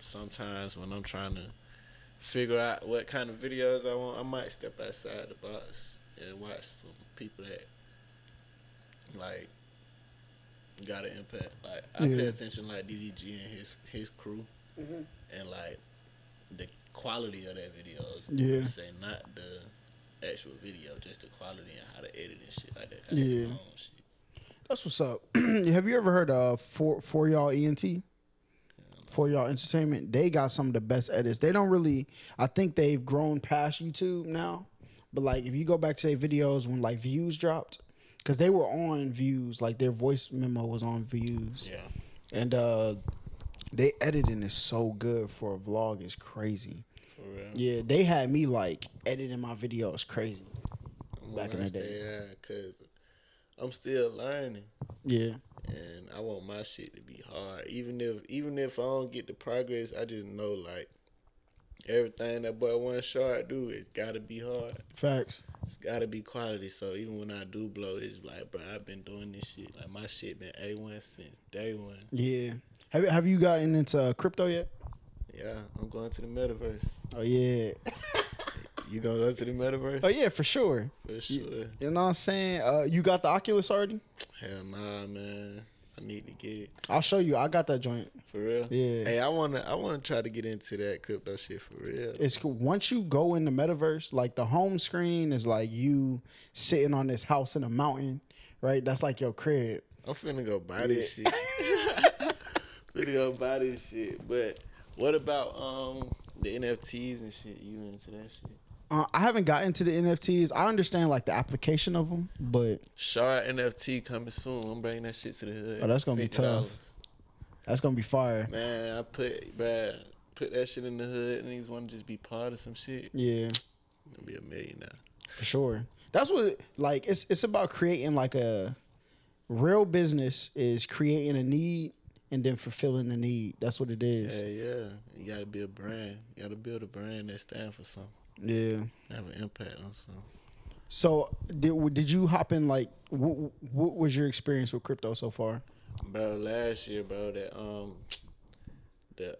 sometimes when I'm trying to figure out what kind of videos I want, I might step outside the box and watch some people that like got an impact. Like I pay attention like DDG and his crew, and like the quality of that videos. Yeah. Say not the actual video, just the quality and how to edit and shit like that. Yeah. Shit. That's what's up. Have you ever heard of For Y'all ENT? For Y'all Entertainment? They got some of the best edits. They don't really, I think they've grown past YouTube now. But like if you go back to their videos when like Views dropped, because they were on Views, like their voice memo was on Views. Yeah. And they editing is so good for a vlog. It's crazy. For real? Yeah, they had me like editing my videos crazy back in the day. Yeah, because I'm still learning. Yeah. And I want my shit to be hard. Even if I don't get the progress, I just know like everything that boy 1SHAARD do, it's gotta be hard. Facts. It's gotta be quality. So even when I do blow, it's like, bro, I've been doing this shit. Like my shit been A1 since day one. Yeah. Have you gotten into crypto yet? Yeah, I'm going to the metaverse. Oh yeah. You gonna go to the metaverse? Oh yeah, for sure. For sure. You know what I'm saying? You got the Oculus already? Hell nah, man. I need to get it. I'll show you. I got that joint. For real? Yeah. Hey, I wanna try to get into that crypto shit for real. It's cool. Once you go in the metaverse, like the home screen is like you sitting on this house in a mountain, right? That's like your crib. I'm finna go buy this shit. Finna go buy this shit. But what about the NFTs and shit? You into that shit? I haven't gotten into the NFTs. I understand like the application of them, but 1SHAARD NFT coming soon. I'm bringing that shit to the hood. Oh, that's gonna be tough. That's gonna be fire. Man, I put that shit in the hood, and niggas want to just be part of some shit. Yeah, I'm gonna be a millionaire for sure. That's what like it's about creating like a real business is creating a need and then fulfilling the need. That's what it is. Yeah. You gotta be a brand. You gotta build a brand that stands for something. Yeah, have an impact on something. So did you hop in like what was your experience with crypto so far? Bro, last year, bro, the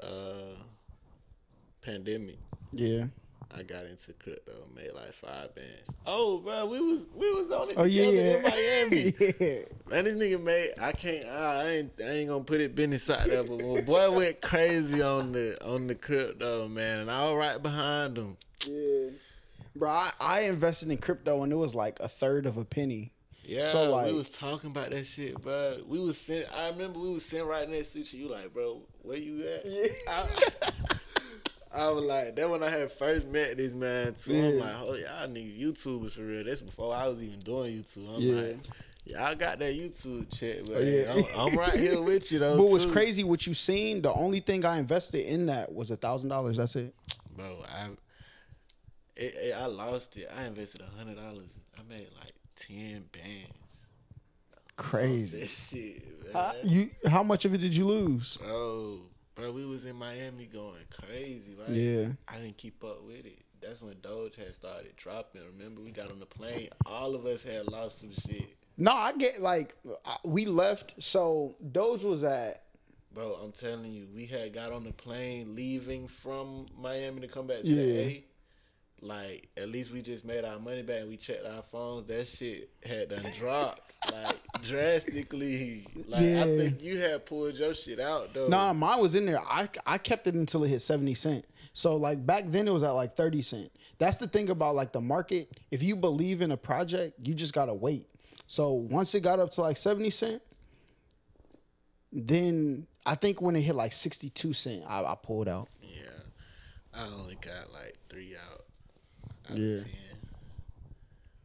pandemic. Yeah. I got into crypto, made like 5 bands. Oh, bro, we was on it together in Miami. Yeah. Man, this nigga made. I ain't gonna put it business out there, but my boy went crazy on the crypto, man, and I was right behind him. Yeah, bro, I invested in crypto and it was like 1/3 of a penny. Yeah, so like we was talking about that shit, bro. I remember we was sitting right next to you, like, bro, where you at? Yeah. I was like, that when I had first met this man too. Yeah. I'm like, oh y'all niggas YouTubers for real. That's before I was even doing YouTube. I'm like, y'all got that YouTube check, but I'm right here with you though. But what's crazy, what you seen? The only thing I invested in that was $1,000. That's it, bro. I lost it. I invested $100. I made like 10 bands. Crazy. That shit, man. How much of it did you lose? Bro, we was in Miami going crazy, right? Yeah. I didn't keep up with it. That's when Doge had started dropping. Remember, we got on the plane. All of us had lost some shit. No, I get like we left. So Doge was at. Bro, I'm telling you, we had got on the plane leaving from Miami to come back to LA. Like, at least we just made our money back and we checked our phones. That shit had done dropped, like, drastically. Like, I think you had pulled your shit out, though. Nah, mine was in there. I kept it until it hit 70 cents. So, like, back then it was at, like, 30 cents. That's the thing about, like, the market. If you believe in a project, you just got to wait. So, once it got up to, like, 70 cents, then I think when it hit, like, 62 cents, I pulled out. Yeah. I only got, like, 3 out. Yeah. 10.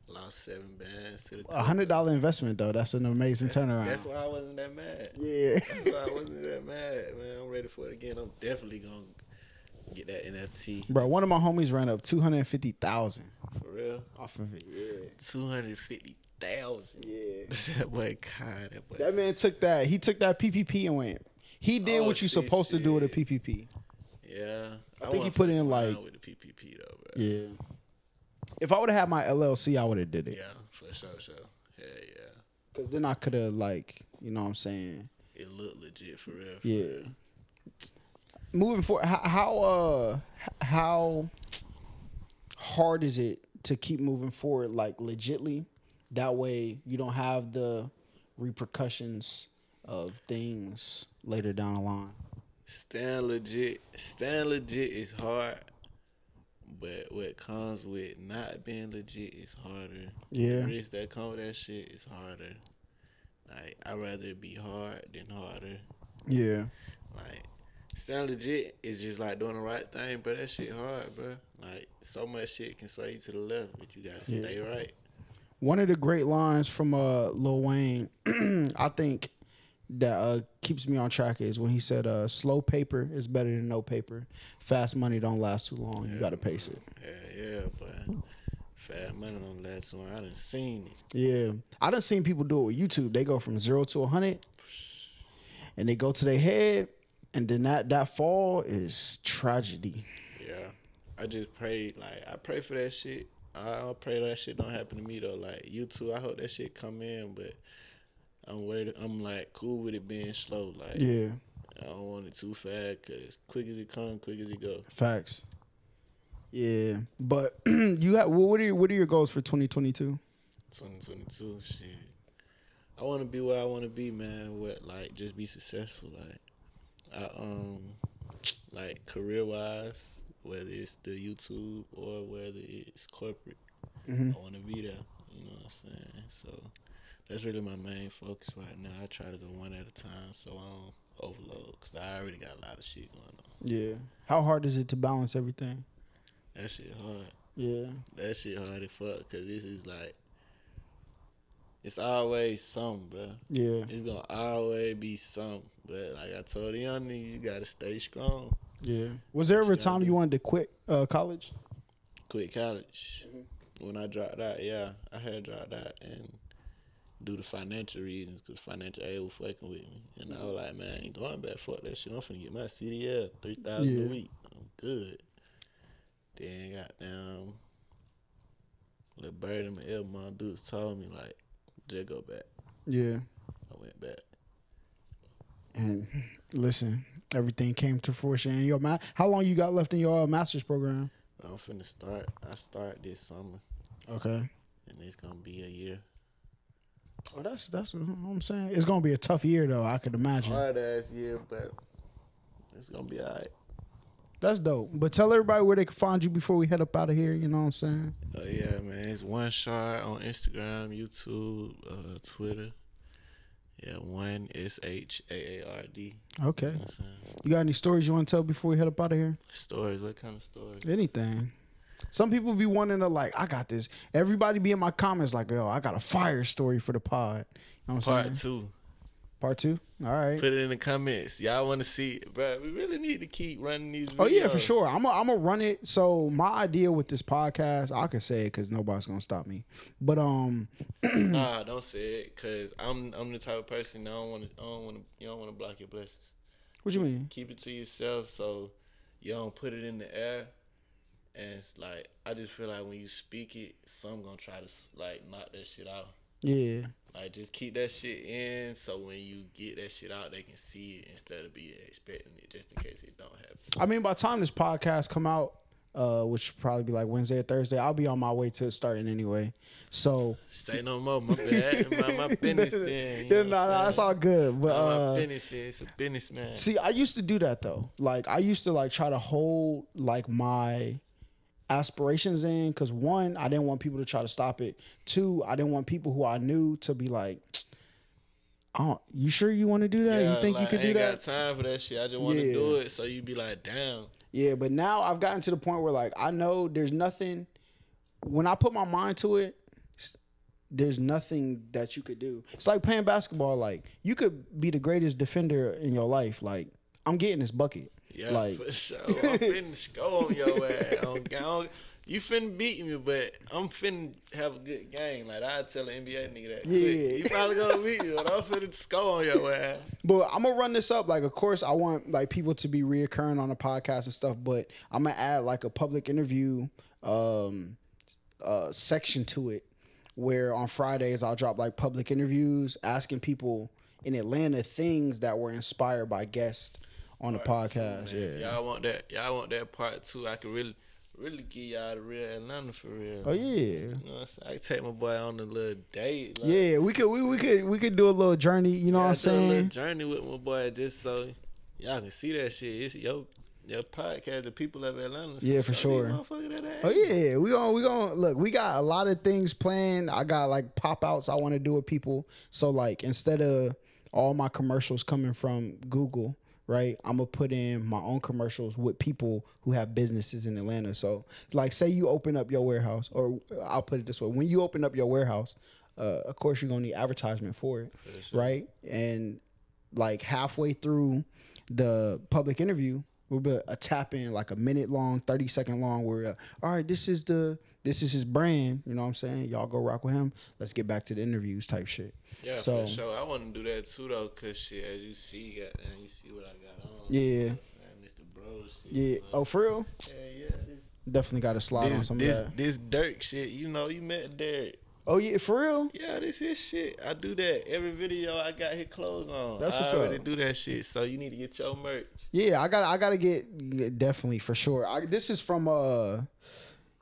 Lost 7 bands to the $100 investment though. That's an amazing turnaround. That's why I wasn't that mad. Yeah. That's why I wasn't that mad, man. I'm ready for it again. I'm definitely gonna get that NFT. Bro, one of my homies ran up 250,000. For real? Off of it, yeah. 250,000. Yeah. That boy, God, that boy. That man took that. He took that PPP and went. He did what you're supposed to do with a PPP. Yeah. I think he put in like with the PPP though, bro. Yeah. If I would have had my LLC, I would have did it. Yeah, for sure. Yeah. Cause then I could have like, you know what I'm saying? It looked legit for real. Yeah. moving forward, how hard is it to keep moving forward, like legitly? That way you don't have the repercussions of things later down the line. Staying legit is hard, but what comes with not being legit is harder. Yeah. The risk that come with that shit is harder. Like, I'd rather it be hard than harder. Yeah. Like, staying legit is just like doing the right thing, but that shit hard, bro. Like, so much shit can sway you to the left, but you gotta stay right. One of the great lines from Lil Wayne, I think that keeps me on track is when he said, "Slow paper is better than no paper. Fast money don't last too long. You gotta pace it." Yeah, but fast money don't last too long. I done seen it. Yeah, I done seen people do it with YouTube. They go from 0 to 100, and they go to their head, and then that fall is tragedy. Yeah, I just pray. Like, I pray for that shit. I pray that shit don't happen to me though. Like, YouTube, I hope that shit come in, but I'm worried. I'm like cool with it being slow. Like, Yeah, I don't want it too fast, cause quick as it come, quick as it go. facts. Yeah, but you have what are your goals for 2022? 2022, shit. I want to be where I want to be, man. What, like, just be successful. Like career wise, whether it's the YouTube or whether it's corporate, I want to be there. You know what I'm saying? So that's really my main focus right now. I try to go one at a time so I don't overload, because I already got a lot of shit going on. Yeah. How hard is it to balance everything? That shit hard. Yeah. That shit hard as fuck, because this is like, it's always something, bro. Yeah. It's going to always be something. But like I told the young nigga, you got to stay strong. Yeah. Was there ever a time you wanted to quit college? Quit college. When I dropped out, yeah. I had dropped out and due to financial reasons, because financial aid was fucking with me. And I was like, man, I ain't going back. Fuck that shit. I'm finna get my CDL, $3,000 a week. I'm good. Then goddamn, little bird in my ear, my dudes told me, like, just go back. Yeah. I went back. And listen, everything came to fruition. How long you got left in your master's program? I'm finna start. I start this summer. Okay. And it's gonna be a year. Oh, that's what I'm saying. It's gonna be a tough year though, I could imagine. Hard ass year, but it's gonna be alright. That's dope. But tell everybody where they can find you before we head up out of here, you know what I'm saying? Oh yeah, man. It's 1SHAARD on Instagram, YouTube, Twitter. Yeah, 1SHAARD. Okay. You know what I'm saying? You got any stories you want to tell before we head up out of here? Stories? What kind of stories? Anything. Some people be wanting to, like, I got this. Everybody be in my comments like, yo, I got a fire story for the pod. You know what I'm saying? Part 2? All right. Put it in the comments. Y'all want to see it, bro. We really need to keep running these videos. Oh, yeah, for sure. I'm going to run it. So my idea with this podcast, I can say it because nobody's going to stop me. But, nah, don't say it, because I'm the type of person you don't want to block your blessings. What you mean? Keep it to yourself so you don't put it in the air. And it's like, I just feel like when you speak it, some gonna try to like knock that shit out. Yeah. Like, just keep that shit in so when you get that shit out, they can see it instead of being expecting it just in case it don't happen. I mean, by the time this podcast come out, which will probably be like Wednesday or Thursday, I'll be on my way to starting anyway. So say no more, my bad. my business then. Yeah, no, that's all good. But my business then, it's a business, man. See, I used to do that though. Like, I used to like try to hold like my aspirations in, because 1, I didn't want people to try to stop it. 2, I didn't want people who I knew to be like, "Oh, you sure you want to do that? Yeah, you think like, you could do that?" I ain't got time for that shit. I just want to do it, so you be like, damn. Yeah, but now I've gotten to the point where like I know there's nothing. When I put my mind to it, there's nothing that you could do. It's like playing basketball. Like, you could be the greatest defender in your life. Like, I'm getting this bucket. Yeah, like, for sure. I'm finna score on your ass. You finna beat me, but I'm finna have a good game. Like, I tell an NBA nigga that. Yeah. Quick. You probably gonna beat me, but I'm finna score on your ass. But I'm gonna run this up. Like, of course, I want like people to be reoccurring on the podcast and stuff. But I'm gonna add like a public interview section to it, where on Fridays I'll drop like public interviews asking people in Atlanta things that were inspired by guests on the Part podcast. two, man. Yeah. Y'all want that part 2. I could really give y'all the real Atlanta for real. Oh yeah. You know what I'm saying? I can take my boy on a little date. Like, Yeah, we could do a little journey. You know what I'm do a little saying? journey with my boy just so y'all can see that shit. It's your podcast, the people of Atlanta. So Yeah, for sure. Oh yeah, we gonna look. We got a lot of things planned. I got like pop outs I want to do with people. So like instead of all my commercials coming from Google, right? I'm gonna put in my own commercials with people who have businesses in Atlanta. So like, say you open up your warehouse, or I'll put it this way: when you open up your warehouse, of course you're gonna need advertisement for it, right? And like halfway through the public interview, we'll be a tap in, like a minute long, 30-second long, where all right, this is his brand. You know what I'm saying? Y'all go rock with him. Let's get back to the interviews type shit. Yeah, so, for sure. I want to do that too though, cause shit, as you see, you see what I got on. Yeah. You know it's the bro shit. Yeah. Oh, for real? Yeah. Definitely got to slide on some of that. This Dirk shit, you met Derek. Oh yeah, for real? Yeah, this is shit. I do that every video. I got his clothes on. That's what's I already up. do that shit. So you need to get your merch. Yeah, I gotta get definitely for sure. This is from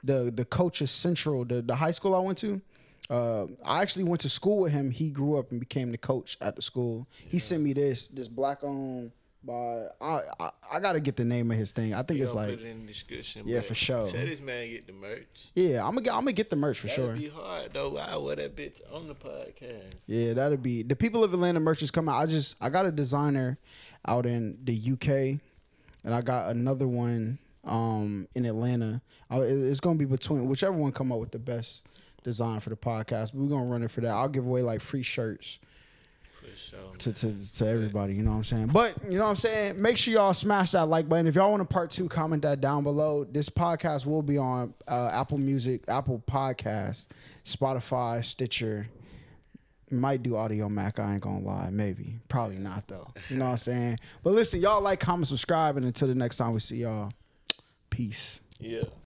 the Coaches Central, the high school I went to. I actually went to school with him. He grew up and became the coach at the school. He sent me this black owned by I gotta get the name of his thing. I think it's like, put it in the description. Yeah, for sure. Tell this man get the merch. Yeah, I'm gonna get the merch for sure. That'd be hard though. I wear that bitch on the podcast. Yeah, that'd be the people of Atlanta merch is coming. I got a designer out in the UK, and I got another one in Atlanta. It's gonna be between whichever one come up with the best design for the podcast. But we're gonna run it for that. I'll give away like free shirts. For sure, to everybody, you know what I'm saying? But, you know what I'm saying? Make sure y'all smash that like button. If y'all want a part 2, comment that down below. This podcast will be on Apple Music, Apple Podcast, Spotify, Stitcher. Might do Audio Mac, I ain't gonna lie. Maybe. Probably not, though. You know what I'm saying? But listen, y'all like, comment, subscribe, and until the next time we see y'all, peace. Yeah.